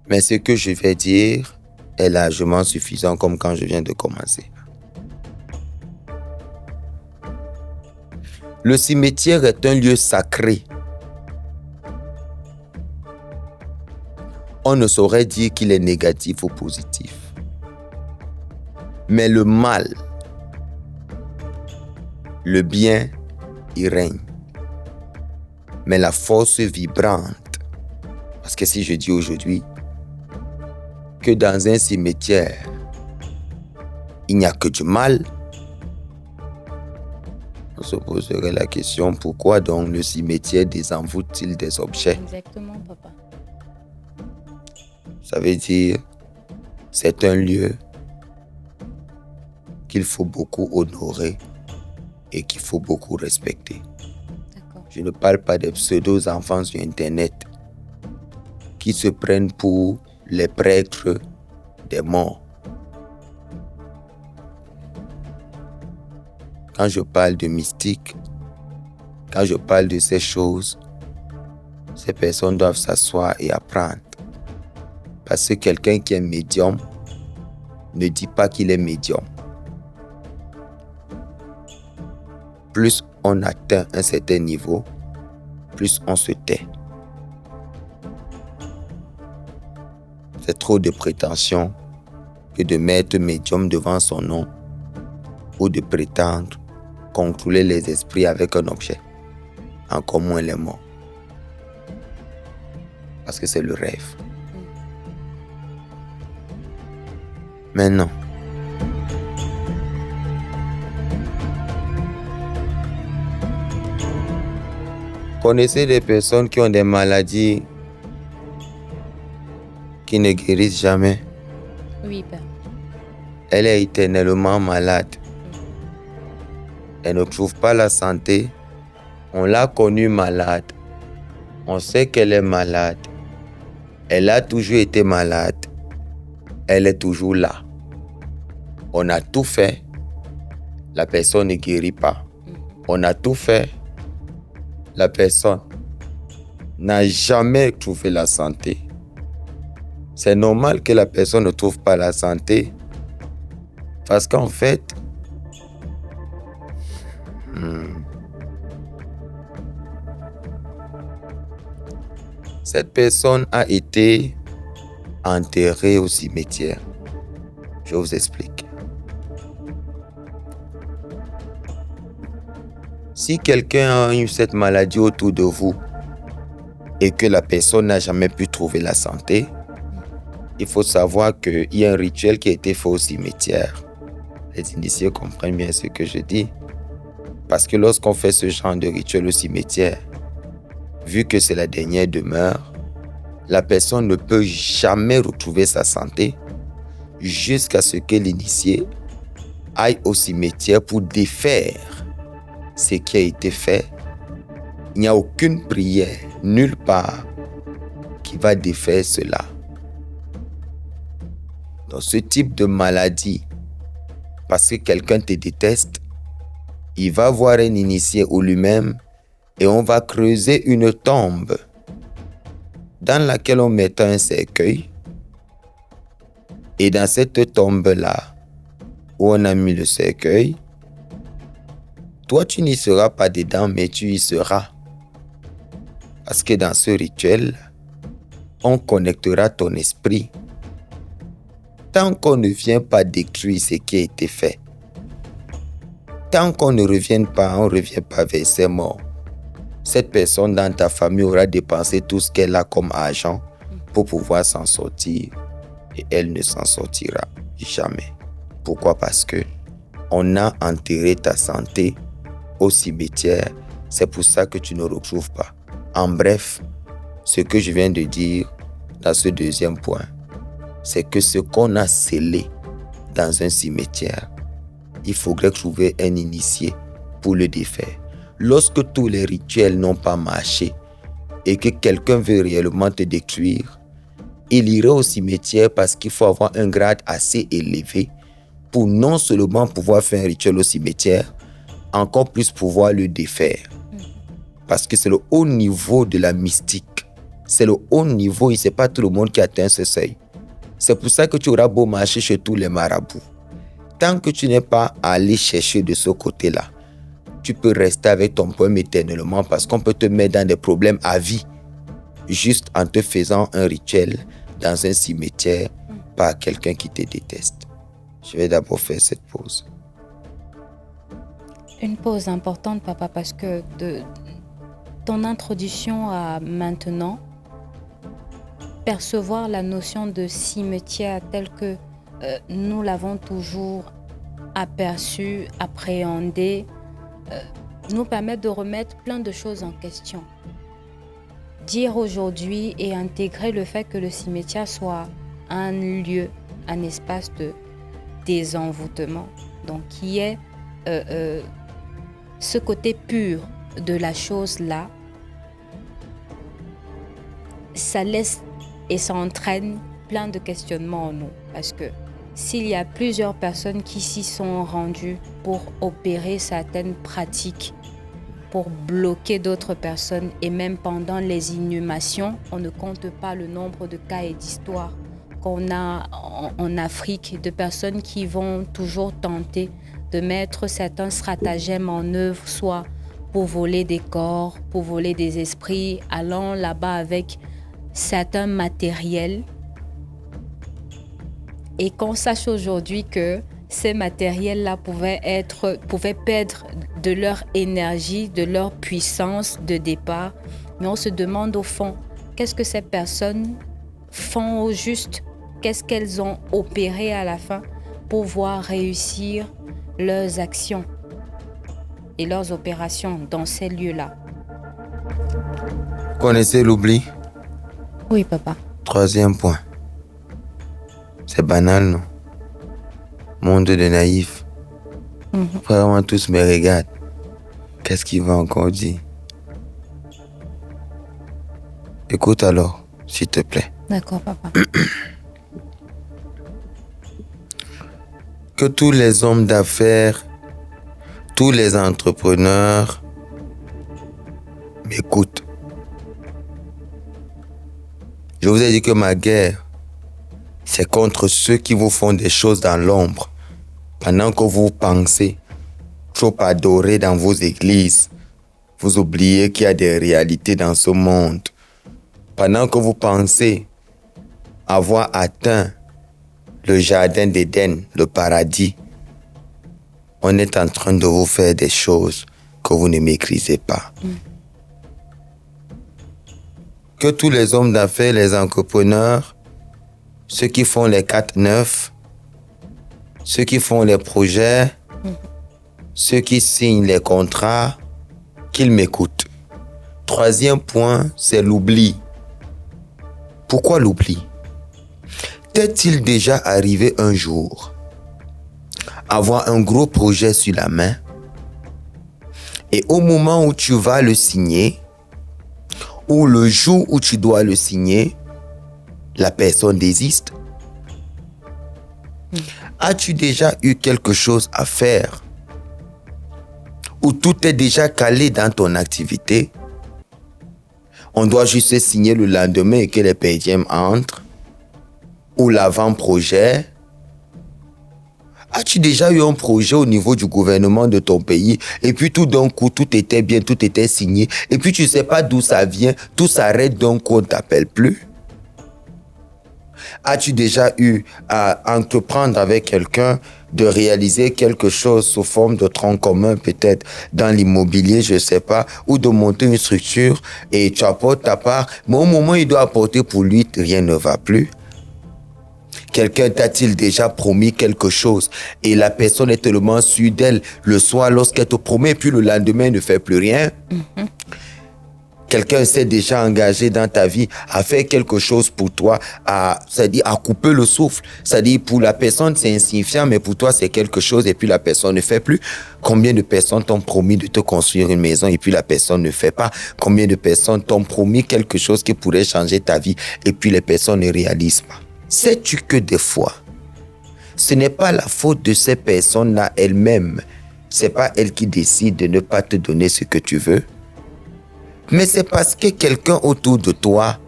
Mais ce que je vais dire est largement suffisant comme quand je viens de commencer. Le cimetière est un lieu sacré. On ne saurait dire qu'il est négatif ou positif. Mais le mal, le bien, y règne. Mais la force vibrante, parce que si je dis aujourd'hui que dans un cimetière, il n'y a que du mal, on se poserait la question, pourquoi donc le cimetière désenvoûte-t-il des objets? Exactement, papa. Ça veut dire, c'est un lieu qu'il faut beaucoup honorer et qu'il faut beaucoup respecter. D'accord. Je ne parle pas des pseudo-enfants sur Internet qui se prennent pour les prêtres des morts. Quand je parle de mystique, quand je parle de ces choses, ces personnes doivent s'asseoir et apprendre. Parce que quelqu'un qui est médium ne dit pas qu'il est médium. Plus on atteint un certain niveau, plus on se tait. C'est trop de prétention que de mettre médium devant son nom ou de prétendre contrôler les esprits avec un objet, encore moins les morts. Parce que c'est le rêve. Maintenant, connaissez des personnes qui ont des maladies qui ne guérissent jamais. Oui, père. Elle est éternellement malade. Elle ne trouve pas la santé. On l'a connue malade. On sait qu'elle est malade. Elle a toujours été malade. Elle est toujours là. On a tout fait. La personne ne guérit pas. On a tout fait. La personne n'a jamais trouvé la santé. C'est normal que la personne ne trouve pas la santé parce qu'en fait, cette personne a été enterrée au cimetière. Je vous explique. Si quelqu'un a eu cette maladie autour de vous et que la personne n'a jamais pu trouver la santé, il faut savoir qu'il y a un rituel qui a été fait au cimetière. Les initiés comprennent bien ce que je dis. Parce que lorsqu'on fait ce genre de rituel au cimetière, vu que c'est la dernière demeure, la personne ne peut jamais retrouver sa santé jusqu'à ce que l'initié aille au cimetière pour défaire ce qui a été fait. Il n'y a aucune prière, nulle part, qui va défaire cela. Dans ce type de maladie, parce que quelqu'un te déteste, il va voir un initié ou lui-même et on va creuser une tombe dans laquelle on mettra un cercueil. Et dans cette tombe-là, où on a mis le cercueil, toi tu n'y seras pas dedans, mais tu y seras. Parce que dans ce rituel, on connectera ton esprit. Tant qu'on ne vient pas détruire ce qui a été fait, tant qu'on ne revient pas, on ne revient pas vers ses morts, cette personne dans ta famille aura dépensé tout ce qu'elle a comme argent pour pouvoir s'en sortir et elle ne s'en sortira jamais. Pourquoi? Parce que on a enterré ta santé au cimetière. C'est pour ça que tu ne retrouves pas. En bref, ce que je viens de dire dans ce deuxième point, c'est que ce qu'on a scellé dans un cimetière il faudrait trouver un initié pour le défaire. Lorsque tous les rituels n'ont pas marché et que quelqu'un veut réellement te détruire, il irait au cimetière parce qu'il faut avoir un grade assez élevé pour non seulement pouvoir faire un rituel au cimetière, encore plus pouvoir le défaire. Parce que c'est le haut niveau de la mystique. C'est le haut niveau et ce n'est pas tout le monde qui atteint ce seuil. C'est pour ça que tu auras beau marcher chez tous les marabouts. Tant que tu n'es pas allé chercher de ce côté-là, tu peux rester avec ton poème éternellement parce qu'on peut te mettre dans des problèmes à vie juste en te faisant un rituel dans un cimetière par quelqu'un qui te déteste. Je vais d'abord faire cette pause. Une pause importante, papa, parce que de ton introduction à maintenant, percevoir la notion de cimetière telle que nous l'avons toujours aperçue, appréhendée, nous permet de remettre plein de choses en question. Dire aujourd'hui et intégrer le fait que le cimetière soit un lieu, un espace de désenvoûtement, donc qui est ce côté pur de la chose-là, ça laisse et ça entraîne plein de questionnements en nous. Parce que s'il y a plusieurs personnes qui s'y sont rendues pour opérer certaines pratiques, pour bloquer d'autres personnes, et même pendant les inhumations, on ne compte pas le nombre de cas et d'histoires qu'on a en Afrique, de personnes qui vont toujours tenter de mettre certains stratagèmes en œuvre, soit pour voler des corps, pour voler des esprits, allant là-bas avec certains matériels. Et qu'on sache aujourd'hui que ces matériels-là pouvaient perdre de leur énergie, de leur puissance de départ. Mais on se demande au fond, qu'est-ce que ces personnes font au juste? Qu'est-ce qu'elles ont opéré à la fin pour voir réussir leurs actions et leurs opérations dans ces lieux-là? Vous connaissez l'oubli? Oui, papa. Troisième point. C'est banal, non? Monde de naïfs. Vraiment, tous me regardent. Qu'est-ce qu'il va encore dire? Écoute alors, s'il te plaît. D'accord, papa. Que tous les hommes d'affaires, tous les entrepreneurs m'écoutent. Je vous ai dit que ma guerre, c'est contre ceux qui vous font des choses dans l'ombre. Pendant que vous pensez trop adorer dans vos églises, vous oubliez qu'il y a des réalités dans ce monde. Pendant que vous pensez avoir atteint le jardin d'Éden, le paradis, on est en train de vous faire des choses que vous ne maîtrisez pas. Que tous les hommes d'affaires, les entrepreneurs, ceux qui font les 4-9, ceux qui font les projets, ceux qui signent les contrats, qu'ils m'écoutent. Troisième point, c'est l'oubli. Pourquoi l'oubli? T'est-il déjà arrivé un jour avoir un gros projet sur la main et au moment où tu vas le signer ou le jour où tu dois le signer, la personne désiste? As-tu déjà eu quelque chose à faire où tout est déjà calé dans ton activité? On doit juste signer le lendemain et que les PDM entrent, ou l'avant-projet. As-tu déjà eu un projet au niveau du gouvernement de ton pays et puis tout d'un coup, tout était bien, tout était signé et puis tu ne sais pas d'où ça vient, tout s'arrête d'un coup, on ne t'appelle plus? As-tu déjà eu à entreprendre avec quelqu'un de réaliser quelque chose sous forme de tronc commun, peut-être dans l'immobilier, je ne sais pas, ou de monter une structure et tu apportes ta part, mais au moment où il doit apporter pour lui, rien ne va plus? Quelqu'un t'a-t-il déjà promis quelque chose et la personne est tellement sûre d'elle le soir lorsqu'elle te promet, puis le lendemain, elle ne fait plus rien? Quelqu'un s'est déjà engagé dans ta vie à faire quelque chose pour toi, c'est-à-dire à couper le souffle. C'est-à-dire pour la personne, c'est insignifiant, mais pour toi, c'est quelque chose et puis la personne ne fait plus. Combien de personnes t'ont promis de te construire une maison et puis la personne ne fait pas? Combien de personnes t'ont promis quelque chose qui pourrait changer ta vie et puis les personnes ne réalisent pas? Sais-tu que des fois, ce n'est pas la faute de ces personnes-là elles-mêmes. C'est pas elles qui décident de ne pas te donner ce que tu veux. Mais c'est parce que quelqu'un autour de toi,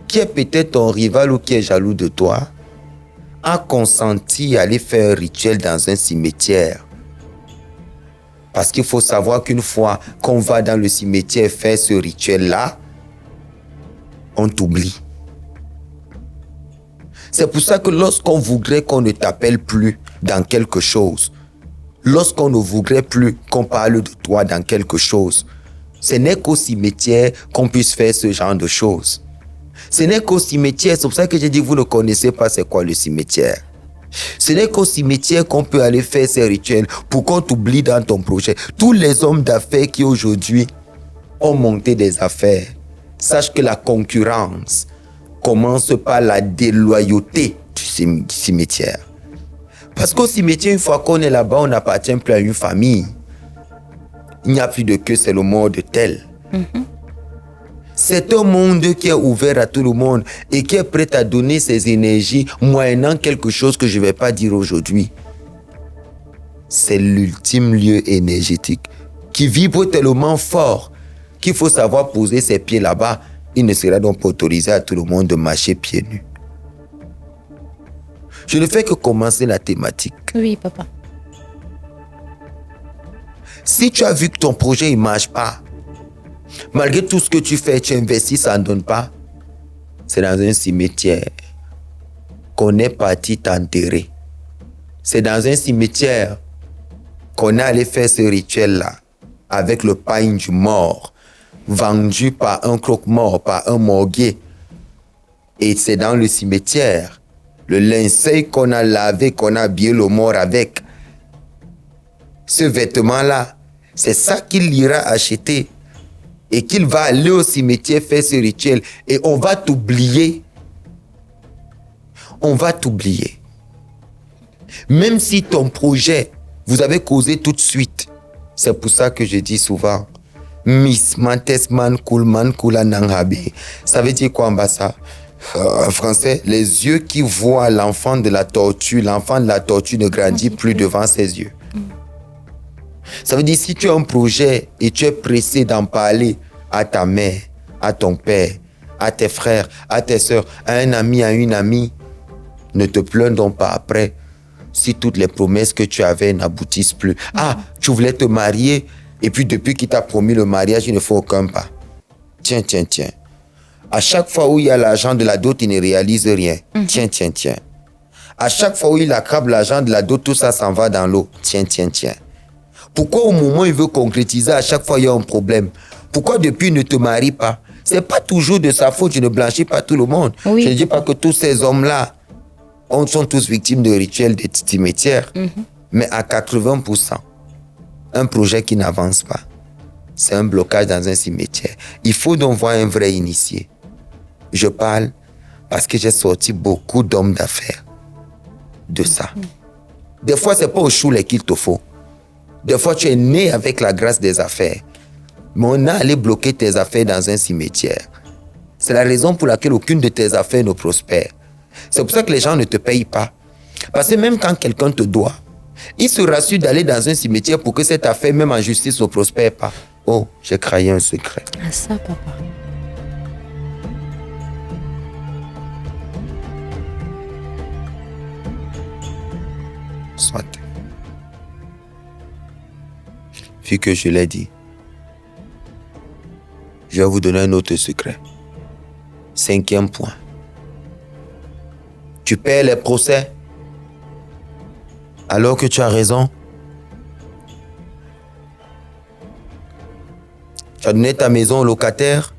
qui est peut-être ton rival ou qui est jaloux de toi, a consenti à aller faire un rituel dans un cimetière. Parce qu'il faut savoir qu'une fois qu'on va dans le cimetière faire ce rituel-là, on t'oublie. C'est pour ça que lorsqu'on voudrait qu'on ne t'appelle plus dans quelque chose, lorsqu'on ne voudrait plus qu'on parle de toi dans quelque chose, ce n'est qu'au cimetière qu'on puisse faire ce genre de choses. Ce n'est qu'au cimetière, c'est pour ça que j'ai dit vous ne connaissez pas c'est quoi le cimetière. Ce n'est qu'au cimetière qu'on peut aller faire ces rituels pour qu'on t'oublie dans ton projet. Tous les hommes d'affaires qui aujourd'hui ont monté des affaires, sache que la concurrence commence par la déloyauté du cimetière. Parce qu'au cimetière, une fois qu'on est là-bas, on n'appartient plus à une famille. Il n'y a plus de queue, c'est le mort de tel. C'est un monde qui est ouvert à tout le monde et qui est prêt à donner ses énergies moyennant quelque chose que je ne vais pas dire aujourd'hui. C'est l'ultime lieu énergétique qui vibre tellement fort qu'il faut savoir poser ses pieds là-bas. Il ne sera donc pas autorisé à tout le monde de marcher pieds nus. Je ne fais que commencer la thématique. Oui, papa. Si tu as vu que ton projet ne marche pas, malgré tout ce que tu fais, tu investis, ça ne donne pas, c'est dans un cimetière qu'on est parti t'enterrer. C'est dans un cimetière qu'on est allé faire ce rituel-là avec le pain du mort, vendu par un croque-mort, par un morguet. Et c'est dans le cimetière, le linceul qu'on a lavé, qu'on a habillé le mort avec. Ce vêtement-là, c'est ça qu'il ira acheter et qu'il va aller au cimetière faire ce rituel et on va t'oublier. On va t'oublier. Même si ton projet, vous avez causé tout de suite. C'est pour ça que je dis souvent, Miss Mantesman Kulman Kula Nanghabe. Ça veut dire quoi en bas ça? En français, les yeux qui voient l'enfant de la tortue ne grandit plus devant ses yeux. Ça veut dire si tu as un projet et tu es pressé d'en parler à ta mère, à ton père, à tes frères, à tes soeurs, à un ami, à une amie, ne te plains donc pas après si toutes les promesses que tu avais n'aboutissent plus. Ah, tu voulais te marier et puis depuis qu'il t'a promis le mariage, il ne faut aucun pas. Tiens. À chaque fois où il y a l'argent de la dot, il ne réalise rien. Tiens. À chaque fois où il accable l'argent de la dot, tout ça s'en va dans l'eau. Tiens. Pourquoi au moment où il veut concrétiser, à chaque fois il y a un problème? Pourquoi depuis il ne te marie pas? C'est pas toujours de sa faute, je ne blanchis pas tout le monde. Oui. Je ne dis pas que tous ces hommes-là sont tous victimes de rituels de cimetière. Mais à 80%, un projet qui n'avance pas, c'est un blocage dans un cimetière. Il faut donc voir un vrai initié. Je parle parce que j'ai sorti beaucoup d'hommes d'affaires de ça. Des fois, c'est pas au choulet qu'il te faut. Des fois, tu es né avec la grâce des affaires. Mais on a allé bloquer tes affaires dans un cimetière. C'est la raison pour laquelle aucune de tes affaires ne prospère. C'est pour ça que les gens ne te payent pas. Parce que même quand quelqu'un te doit, il se rassure d'aller dans un cimetière pour que cette affaire, même en justice, ne prospère pas. Oh, j'ai craillé un secret. Ah ça, papa. Soit. Vu que je l'ai dit, je vais vous donner un autre secret. 5e point. Tu perds les procès alors que tu as raison. Tu as donné ta maison au locataire.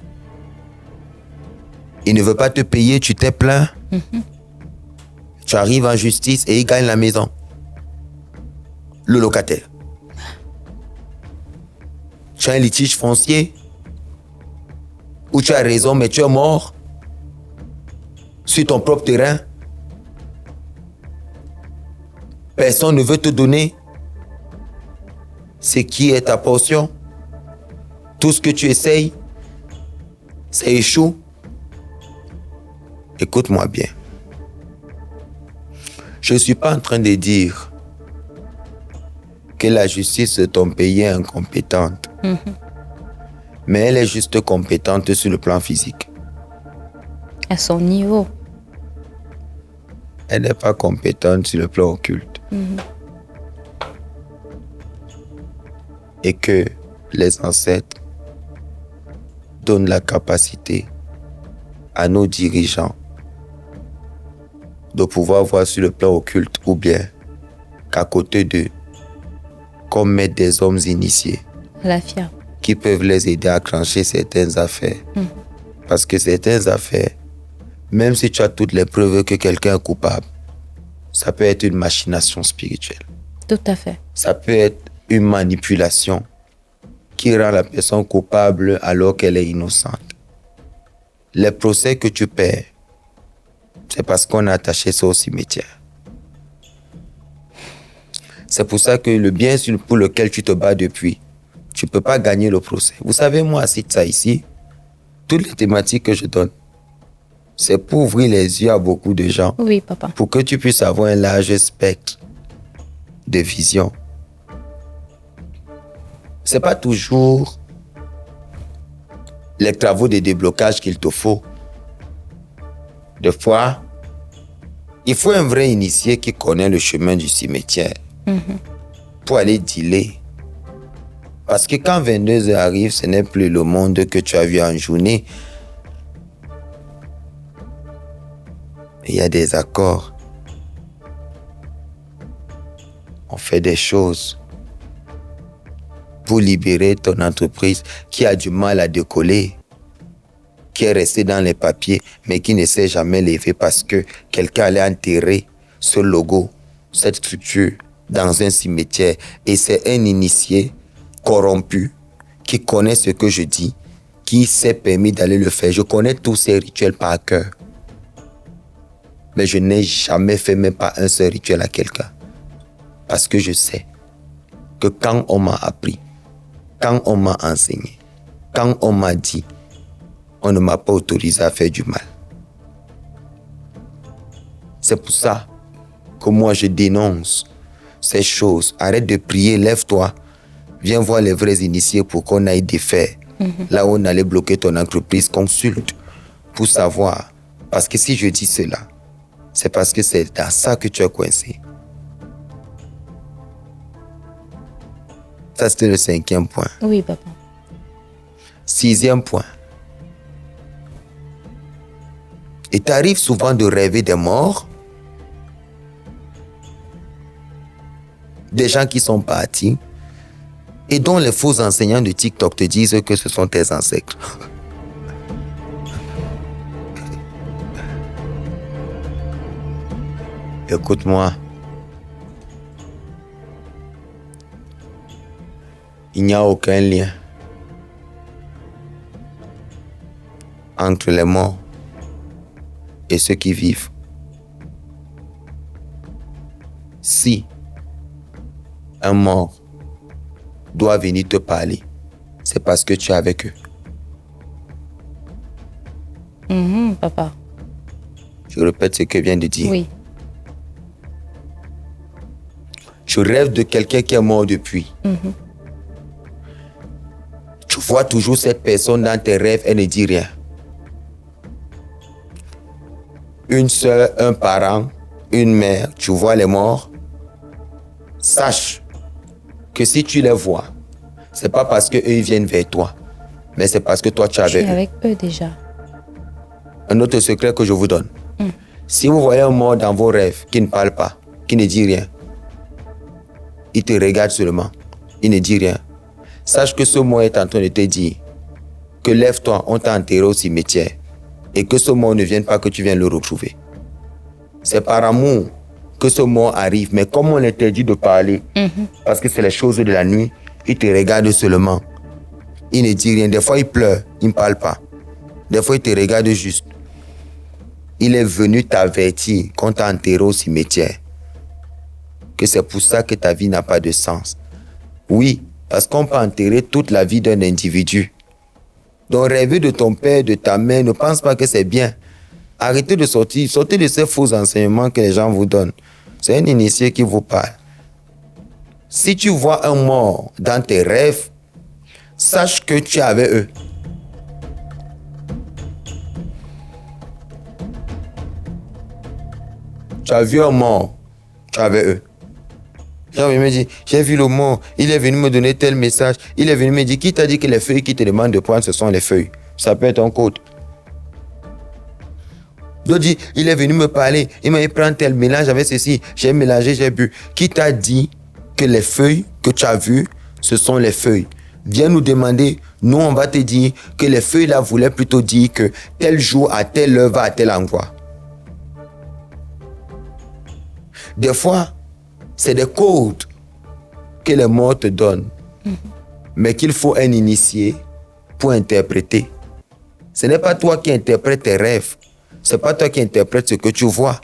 Il ne veut pas te payer, tu t'es plaint. Tu arrives en justice et il gagne la maison. Le locataire. Tu as un litige foncier. Ou tu as raison, mais tu es mort sur ton propre terrain. Personne ne veut te donner ce qui est ta portion. Tout ce que tu essayes, ça échoue. Écoute-moi bien. Je ne suis pas en train de dire que la justice de ton pays est incompétente. Mais elle est juste compétente sur le plan physique. À son niveau. Elle n'est pas compétente sur le plan occulte. Et que les ancêtres donnent la capacité à nos dirigeants de pouvoir voir sur le plan occulte ou bien qu'à côté d'eux, qu'on mette des hommes initiés qui peuvent les aider à clencher certaines affaires. Parce que certaines affaires, même si tu as toutes les preuves que quelqu'un est coupable, ça peut être une machination spirituelle. Tout à fait. Ça peut être une manipulation qui rend la personne coupable alors qu'elle est innocente. Les procès que tu perds, c'est parce qu'on a attaché ça au cimetière. C'est pour ça que le bien pour lequel tu te bats depuis, tu ne peux pas gagner le procès. Vous savez, moi, c'est ça ici, toutes les thématiques que je donne, c'est pour ouvrir les yeux à beaucoup de gens. Oui, papa. Pour que tu puisses avoir un large spectre de vision. Ce n'est pas toujours les travaux de déblocage qu'il te faut. Des fois, il faut un vrai initié qui connaît le chemin du cimetière pour aller dealer. Parce que quand 22h arrive, ce n'est plus le monde que tu as vu en journée. Il y a des accords. On fait des choses pour libérer ton entreprise qui a du mal à décoller, qui est restée dans les papiers, mais qui ne s'est jamais levée parce que quelqu'un allait enterrer ce logo, cette structure, dans un cimetière. Et c'est un initié corrompu qui connaît ce que je dis, qui s'est permis d'aller le faire. Je connais tous ces rituels par cœur. Mais je n'ai jamais fait même pas un seul rituel à quelqu'un. Parce que je sais que quand on m'a appris, quand on m'a enseigné, quand on m'a dit, on ne m'a pas autorisé à faire du mal. C'est pour ça que moi je dénonce ces choses. Arrête de prier, lève-toi. Viens voir les vrais initiés pour qu'on aille défaire. Là où on allait bloquer ton entreprise, consulte pour savoir. Parce que si je dis cela, c'est parce que c'est dans ça que tu es coincé. Ça, c'était le 5e point. Oui, papa. 6e point. Il t'arrive souvent de rêver des morts, des gens qui sont partis et dont les faux enseignants de TikTok te disent que ce sont tes ancêtres. Écoute-moi. Il n'y a aucun lien entre les morts et ceux qui vivent. Si un mort doit venir te parler, c'est parce que tu es avec eux. Papa. Je répète ce que je viens de dire. Oui. Je rêve de quelqu'un qui est mort depuis. Tu vois toujours cette personne dans tes rêves, elle ne dit rien. Une sœur, un parent, une mère, tu vois les morts. Sache que si tu les vois, c'est pas parce qu'eux ils viennent vers toi, mais c'est parce que toi tu es avec eux. avec eux déjà. Un autre secret que je vous donne. Si vous voyez un mort dans vos rêves qui ne parle pas, qui ne dit rien, il te regarde seulement, il ne dit rien. Sache que ce mort est en train de te dire que lève-toi, on t'a enterré au cimetière et que ce mort ne vienne pas que tu viennes le retrouver. C'est par amour que ce mort arrive, mais comme on l'interdit de parler, parce que c'est les choses de la nuit, il te regarde seulement. Il ne dit rien. Des fois, il pleure, il ne parle pas. Des fois, il te regarde juste. Il est venu t'avertir qu'on t'a enterré au cimetière. Que c'est pour ça que ta vie n'a pas de sens. Oui, parce qu'on peut enterrer toute la vie d'un individu. Donc, rêver de ton père, de ta mère, ne pense pas que c'est bien. Arrêtez de sortir. Sortez de ces faux enseignements que les gens vous donnent. C'est un initié qui vous parle. Si tu vois un mort dans tes rêves, sache que tu es avec eux. Tu as vu un mort, tu es avec eux. Jean me dit, j'ai vu le mort, il est venu me donner tel message, il est venu me dire, qui t'a dit que les feuilles qui te demandent de prendre, ce sont les feuilles? Ça peut être un code. D'autres disent, il est venu me parler, il m'a dit, prends tel mélange avec ceci, j'ai mélangé, j'ai bu. Qui t'a dit que les feuilles que tu as vues, ce sont les feuilles? Viens nous demander, nous on va te dire que les feuilles là voulaient plutôt dire que tel jour, à telle heure, va à tel endroit. Des fois, c'est des codes que les morts te donnent, mais qu'il faut un initié pour interpréter. Ce n'est pas toi qui interprètes tes rêves, ce n'est pas toi qui interprètes ce que tu vois.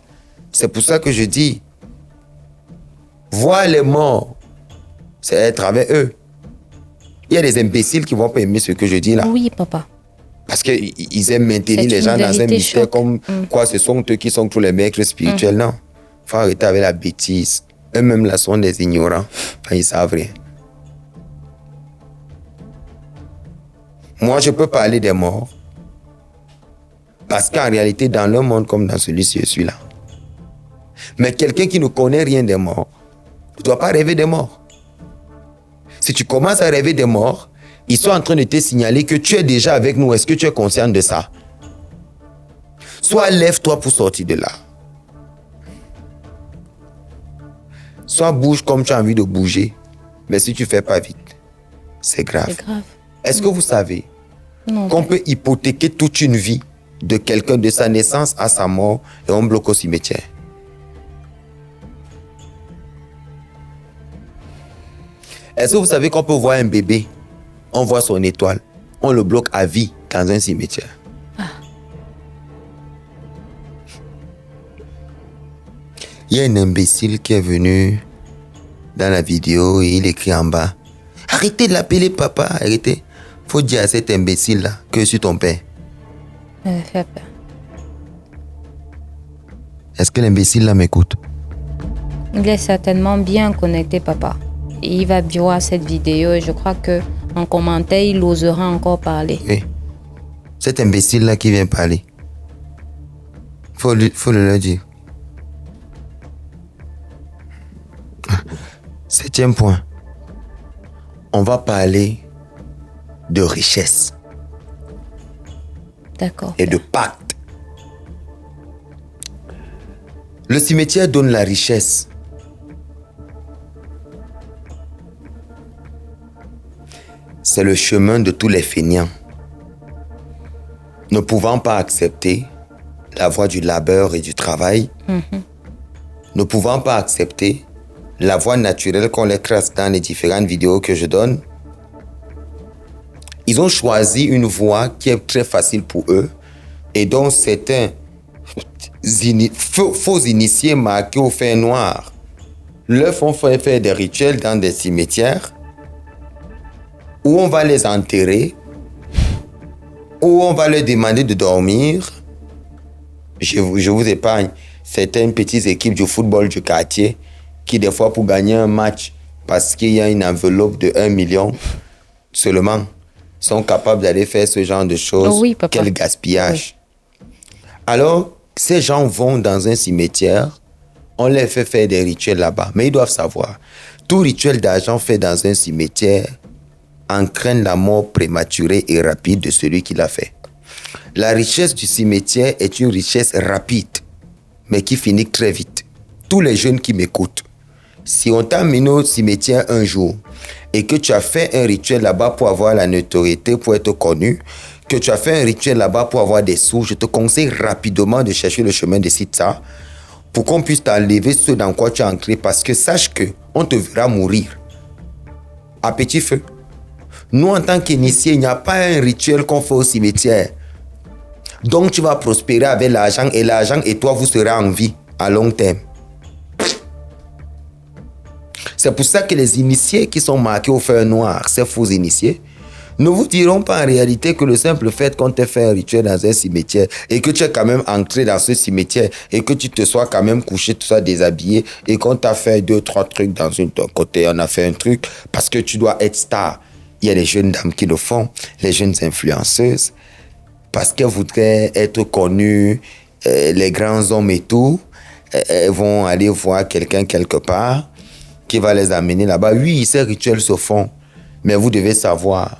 C'est pour ça que je dis, voir les morts, c'est être avec eux. Il y a des imbéciles qui ne vont pas aimer ce que je dis là. Oui, papa. Parce qu'ils aiment maintenir les gens dans un mystère comme quoi ce sont eux qui sont tous les maîtres spirituels. Non, il faut arrêter avec la bêtise. Eux-mêmes là sont des ignorants. Enfin, ils ne savent rien. Moi, je peux parler des morts. Parce qu'en réalité, dans le monde comme dans celui-ci, je suis là. Mais quelqu'un qui ne connaît rien des morts ne doit pas rêver des morts. Si tu commences à rêver des morts, ils sont en train de te signaler que tu es déjà avec nous. Est-ce que tu es conscient de ça? Soit lève-toi pour sortir de là. Soit bouge comme tu as envie de bouger. Mais si tu ne fais pas vite, c'est grave. C'est grave. Est-ce que vous savez Non, qu'on peut hypothéquer toute une vie de quelqu'un de sa naissance à sa mort et on bloque au cimetière? Est-ce que vous savez qu'on peut voir un bébé, on voit son étoile, on le bloque à vie dans un cimetière? Il y a un imbécile qui est venu dans la vidéo et il écrit en bas, arrêtez de l'appeler papa, arrêtez. Faut dire à cet imbécile-là que je suis ton père. fait peur. Est-ce que l'imbécile-là m'écoute? Il est certainement bien connecté, papa. Et il va voir cette vidéo et je crois que en commentaire, il osera encore parler. Oui. Cet imbécile-là qui vient parler, faut le leur dire. 7e point. On va parler de richesse D'accord. et de pacte. Le cimetière donne la richesse. C'est le chemin de tous les feignants. Ne pouvant pas accepter la voie du labeur et du travail, ne pouvant pas accepter la voie naturelle qu'on les trace dans les différentes vidéos que je donne, ils ont choisi une voie qui est très facile pour eux et dont certains faux initiés marqués au fer noir leur font faire des rituels dans des cimetières où on va les enterrer, où on va leur demander de dormir. Je vous épargne certaines petites équipes du football du quartier qui des fois pour gagner un match parce qu'il y a une enveloppe de 1 million seulement sont capables d'aller faire ce genre de choses. Oui, papa. Quel gaspillage. Oui. Alors, ces gens vont dans un cimetière, on les fait faire des rituels là-bas. Mais ils doivent savoir, tout rituel d'argent fait dans un cimetière entraîne la mort prématurée et rapide de celui qui l'a fait. La richesse du cimetière est une richesse rapide, mais qui finit très vite. Tous les jeunes qui m'écoutent, si on t'a amené au cimetière un jour et que tu as fait un rituel là-bas pour avoir la notoriété, pour être connu, que tu as fait un rituel là-bas pour avoir des sous, je te conseille rapidement de chercher le chemin de Sitsa pour qu'on puisse t'enlever ce dans quoi tu es entré, parce que sache que on te verra mourir à petit feu. Nous, en tant qu'initiés, il n'y a pas un rituel qu'on fait au cimetière. Donc tu vas prospérer avec l'argent et l'argent et toi, vous serez en vie à long terme. C'est pour ça que les initiés qui sont marqués au fer noir, ces faux initiés, ne vous diront pas en réalité que le simple fait qu'on t'ait fait un rituel dans un cimetière et que tu es quand même entré dans ce cimetière et que tu te sois quand même couché, tu sois déshabillé et qu'on t'a fait 2-3 trucs dans un côté, on a fait un truc parce que tu dois être star. Il y a les jeunes dames qui le font, les jeunes influenceuses, parce qu'elles voudraient être connues, les grands hommes et tout, elles vont aller voir quelqu'un quelque part qui va les amener là-bas. Oui, ces rituels se font, mais vous devez savoir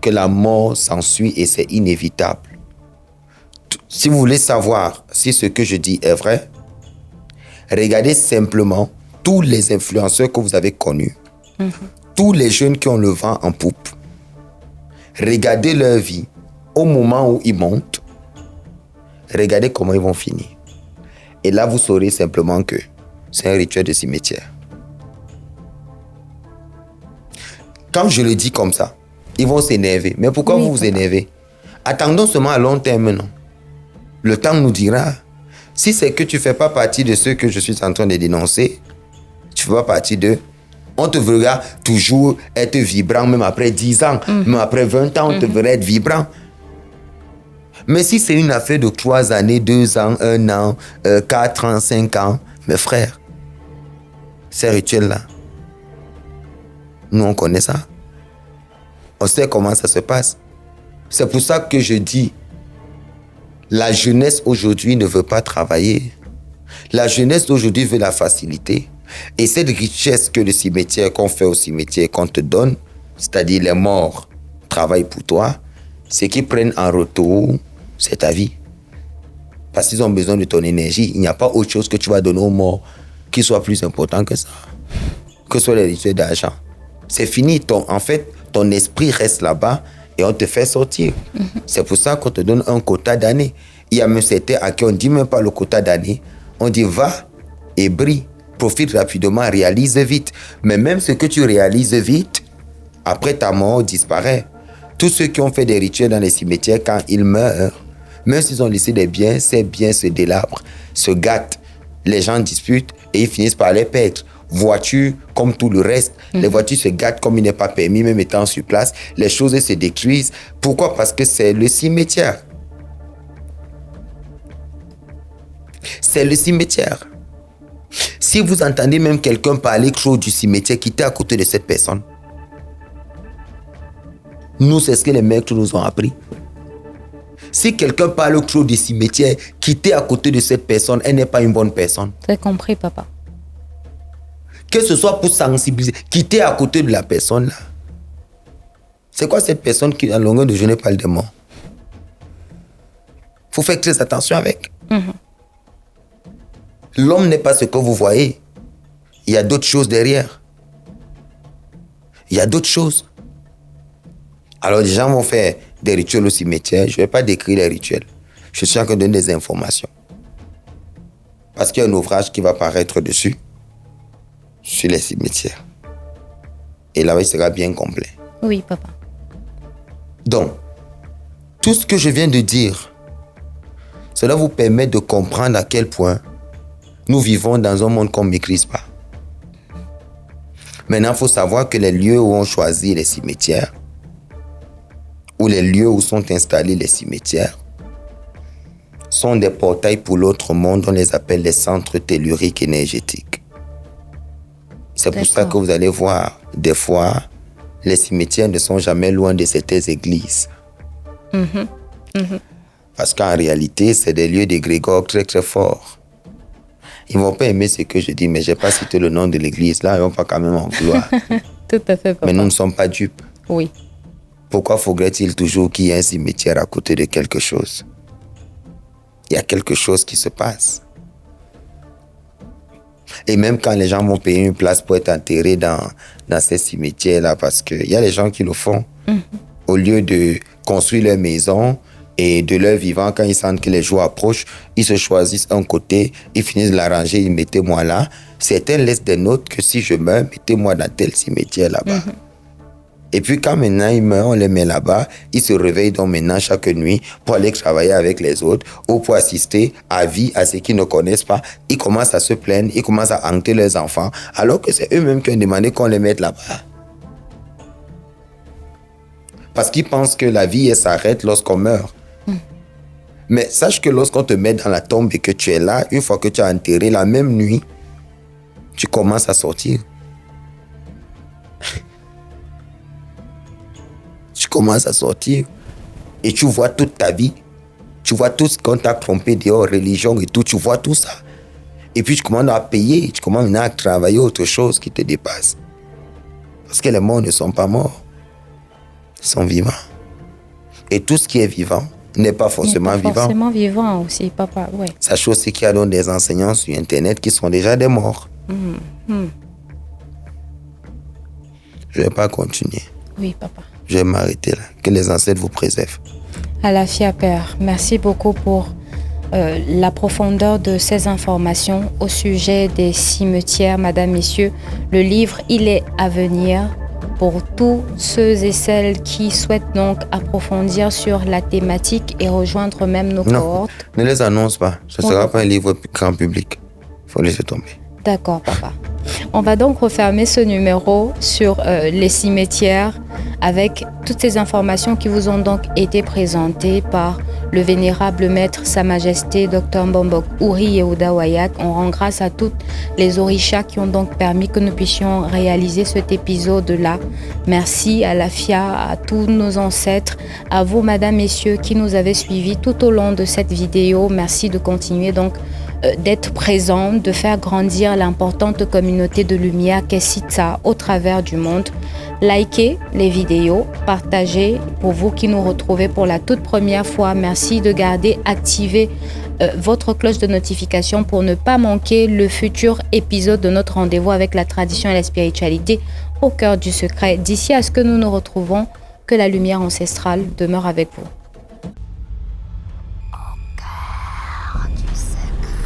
que la mort s'ensuit et c'est inévitable. Si vous voulez savoir si ce que je dis est vrai, regardez simplement tous les influenceurs que vous avez connus, tous les jeunes qui ont le vent en poupe. Regardez leur vie au moment où ils montent. Regardez comment ils vont finir. Et là, vous saurez simplement que c'est un rituel de cimetière. Quand je le dis comme ça, ils vont s'énerver. Mais pourquoi vous vous énervez? Attendons seulement à long terme, non? Le temps nous dira. Si c'est que tu ne fais pas partie de ceux que je suis en train de dénoncer, tu ne fais pas partie d'eux, on te verra toujours être vibrant, même après 10 ans, même après 20 ans, on te verra être vibrant. Mais si c'est une affaire de 3 années, 2 ans, 1 an, 4 ans, 5 ans, mes frères, ces rituels-là, nous on connaît ça. On sait comment ça se passe. C'est pour ça que je dis, la jeunesse aujourd'hui ne veut pas travailler. La jeunesse d'aujourd'hui veut la facilité. Et cette richesse que le cimetière, qu'on fait au cimetière, qu'on te donne, c'est-à-dire les morts travaillent pour toi, ce qu'ils prennent en retour, c'est ta vie. Parce qu'ils ont besoin de ton énergie. Il n'y a pas autre chose que tu vas donner aux morts qui soit plus important que ça. Que ce soit les rituels d'argent. C'est fini. En fait, ton esprit reste là-bas et on te fait sortir. C'est pour ça qu'on te donne un quota d'années. Il y a même certains à qui on ne dit même pas le quota d'années. On dit va et brille, profite rapidement, réalise vite. Mais même ce que tu réalises vite, après ta mort, disparaît. Tous ceux qui ont fait des rituels dans les cimetières, quand ils meurent, même s'ils ont laissé des biens, ces biens se délabrent, se gâtent. Les gens disputent et ils finissent par les perdre. Voitures, comme tout le reste, les voitures se gâtent comme il n'est pas permis, même étant sur place. Les choses se détruisent. Pourquoi? Parce que c'est le cimetière. C'est le cimetière. Si vous entendez même quelqu'un parler trop du cimetière, quittez à côté de cette personne. Nous, c'est ce que les maîtres nous ont appris. Si quelqu'un parle trop du cimetière, quittez à côté de cette personne, elle n'est pas une bonne personne. J'ai compris, papa. Que ce soit pour sensibiliser, quittez à côté de la personne là. C'est quoi cette personne qui, en longueur de journée, parle des morts? Il faut faire très attention avec. L'homme n'est pas ce que vous voyez. Il y a d'autres choses derrière. Il y a d'autres choses. Alors, des gens vont faire des rituels au cimetière. Je ne vais pas décrire les rituels. Je suis en train de donner des informations. Parce qu'il y a un ouvrage qui va paraître dessus, sur les cimetières. Et là, il sera bien complet. Oui, papa. Donc, tout ce que je viens de dire, cela vous permet de comprendre à quel point nous vivons dans un monde qu'on ne maîtrise pas. Maintenant, il faut savoir que les lieux où on choisit les cimetières, ou les lieux où sont installés les cimetières, sont des portails pour l'autre monde. On les appelle les centres telluriques énergétiques. C'est pour ça que vous allez voir, des fois, les cimetières ne sont jamais loin de certaines églises. Parce qu'en réalité, c'est des lieux d'égrégore très très forts. Ils ne vont pas aimer ce que je dis, mais je n'ai pas cité le nom de l'église. Là, ils ne vont pas quand même en vouloir. Tout à fait, papa. Mais nous ne sommes pas dupes. Oui. Pourquoi faudrait-il toujours qu'il y ait un cimetière à côté de quelque chose? Il y a quelque chose qui se passe. Et même quand les gens vont payer une place pour être enterrés dans ces cimetières-là, parce qu'il y a des gens qui le font, au lieu de construire leur maison et de leur vivant, quand ils sentent que les jours approchent, ils se choisissent un côté, ils finissent de l'arranger, ils mettez-moi là. Certains laissent des notes que si je meurs, mettez-moi dans tel cimetière là-bas. Et puis quand maintenant ils meurent, on les met là-bas, ils se réveillent donc maintenant chaque nuit pour aller travailler avec les autres ou pour assister à vie à ceux qui ne connaissent pas. Ils commencent à se plaindre, ils commencent à hanter leurs enfants, alors que c'est eux-mêmes qui ont demandé qu'on les mette là-bas. Parce qu'ils pensent que la vie elle s'arrête lorsqu'on meurt. Mais sache que lorsqu'on te met dans la tombe et que tu es là, une fois que tu as enterré la même nuit, tu commences à sortir. Tu commences à sortir et tu vois toute ta vie. Tu vois tout ce qu'on t'a trompé dehors, religion et tout, tu vois tout ça. Et puis tu commences à payer, tu commences maintenant à travailler autre chose qui te dépasse. Parce que les morts ne sont pas morts. Ils sont vivants. Et tout ce qui est vivant n'est pas forcément vivant. Forcément vivant aussi, papa, ouais. Sachez aussi qu'il y a donc des enseignants sur Internet qui sont déjà des morts. Je ne vais pas continuer. Oui, papa. Je vais m'arrêter là. Que les ancêtres vous préservent. Alafia Père, merci beaucoup pour la profondeur de ces informations au sujet des cimetières, Madame, Messieurs. Le livre, il est à venir pour tous ceux et celles qui souhaitent donc approfondir sur la thématique et rejoindre même nos cohortes. Ne les annonce pas. Ce ne sera pas un livre grand public. Il faut laisser tomber. D'accord, papa. On va donc refermer ce numéro sur les cimetières avec toutes ces informations qui vous ont donc été présentées par le vénérable maître Sa Majesté Dr Mbombog Ouri Yehuda Wayak. On rend grâce à toutes les orishas qui ont donc permis que nous puissions réaliser cet épisode-là. Merci à la FIA, à tous nos ancêtres, à vous, Madame, Messieurs, qui nous avez suivis tout au long de cette vidéo. Merci de continuer donc d'être présent, de faire grandir l'importante communauté de lumière qu'est Sitsa au travers du monde. Likez les vidéos, partagez pour vous qui nous retrouvez pour la toute première fois. Merci de garder activé votre cloche de notification pour ne pas manquer le futur épisode de notre rendez-vous avec la tradition et la spiritualité au cœur du secret. D'ici à ce que nous nous retrouvons, que la lumière ancestrale demeure avec vous. Au cœur du secret.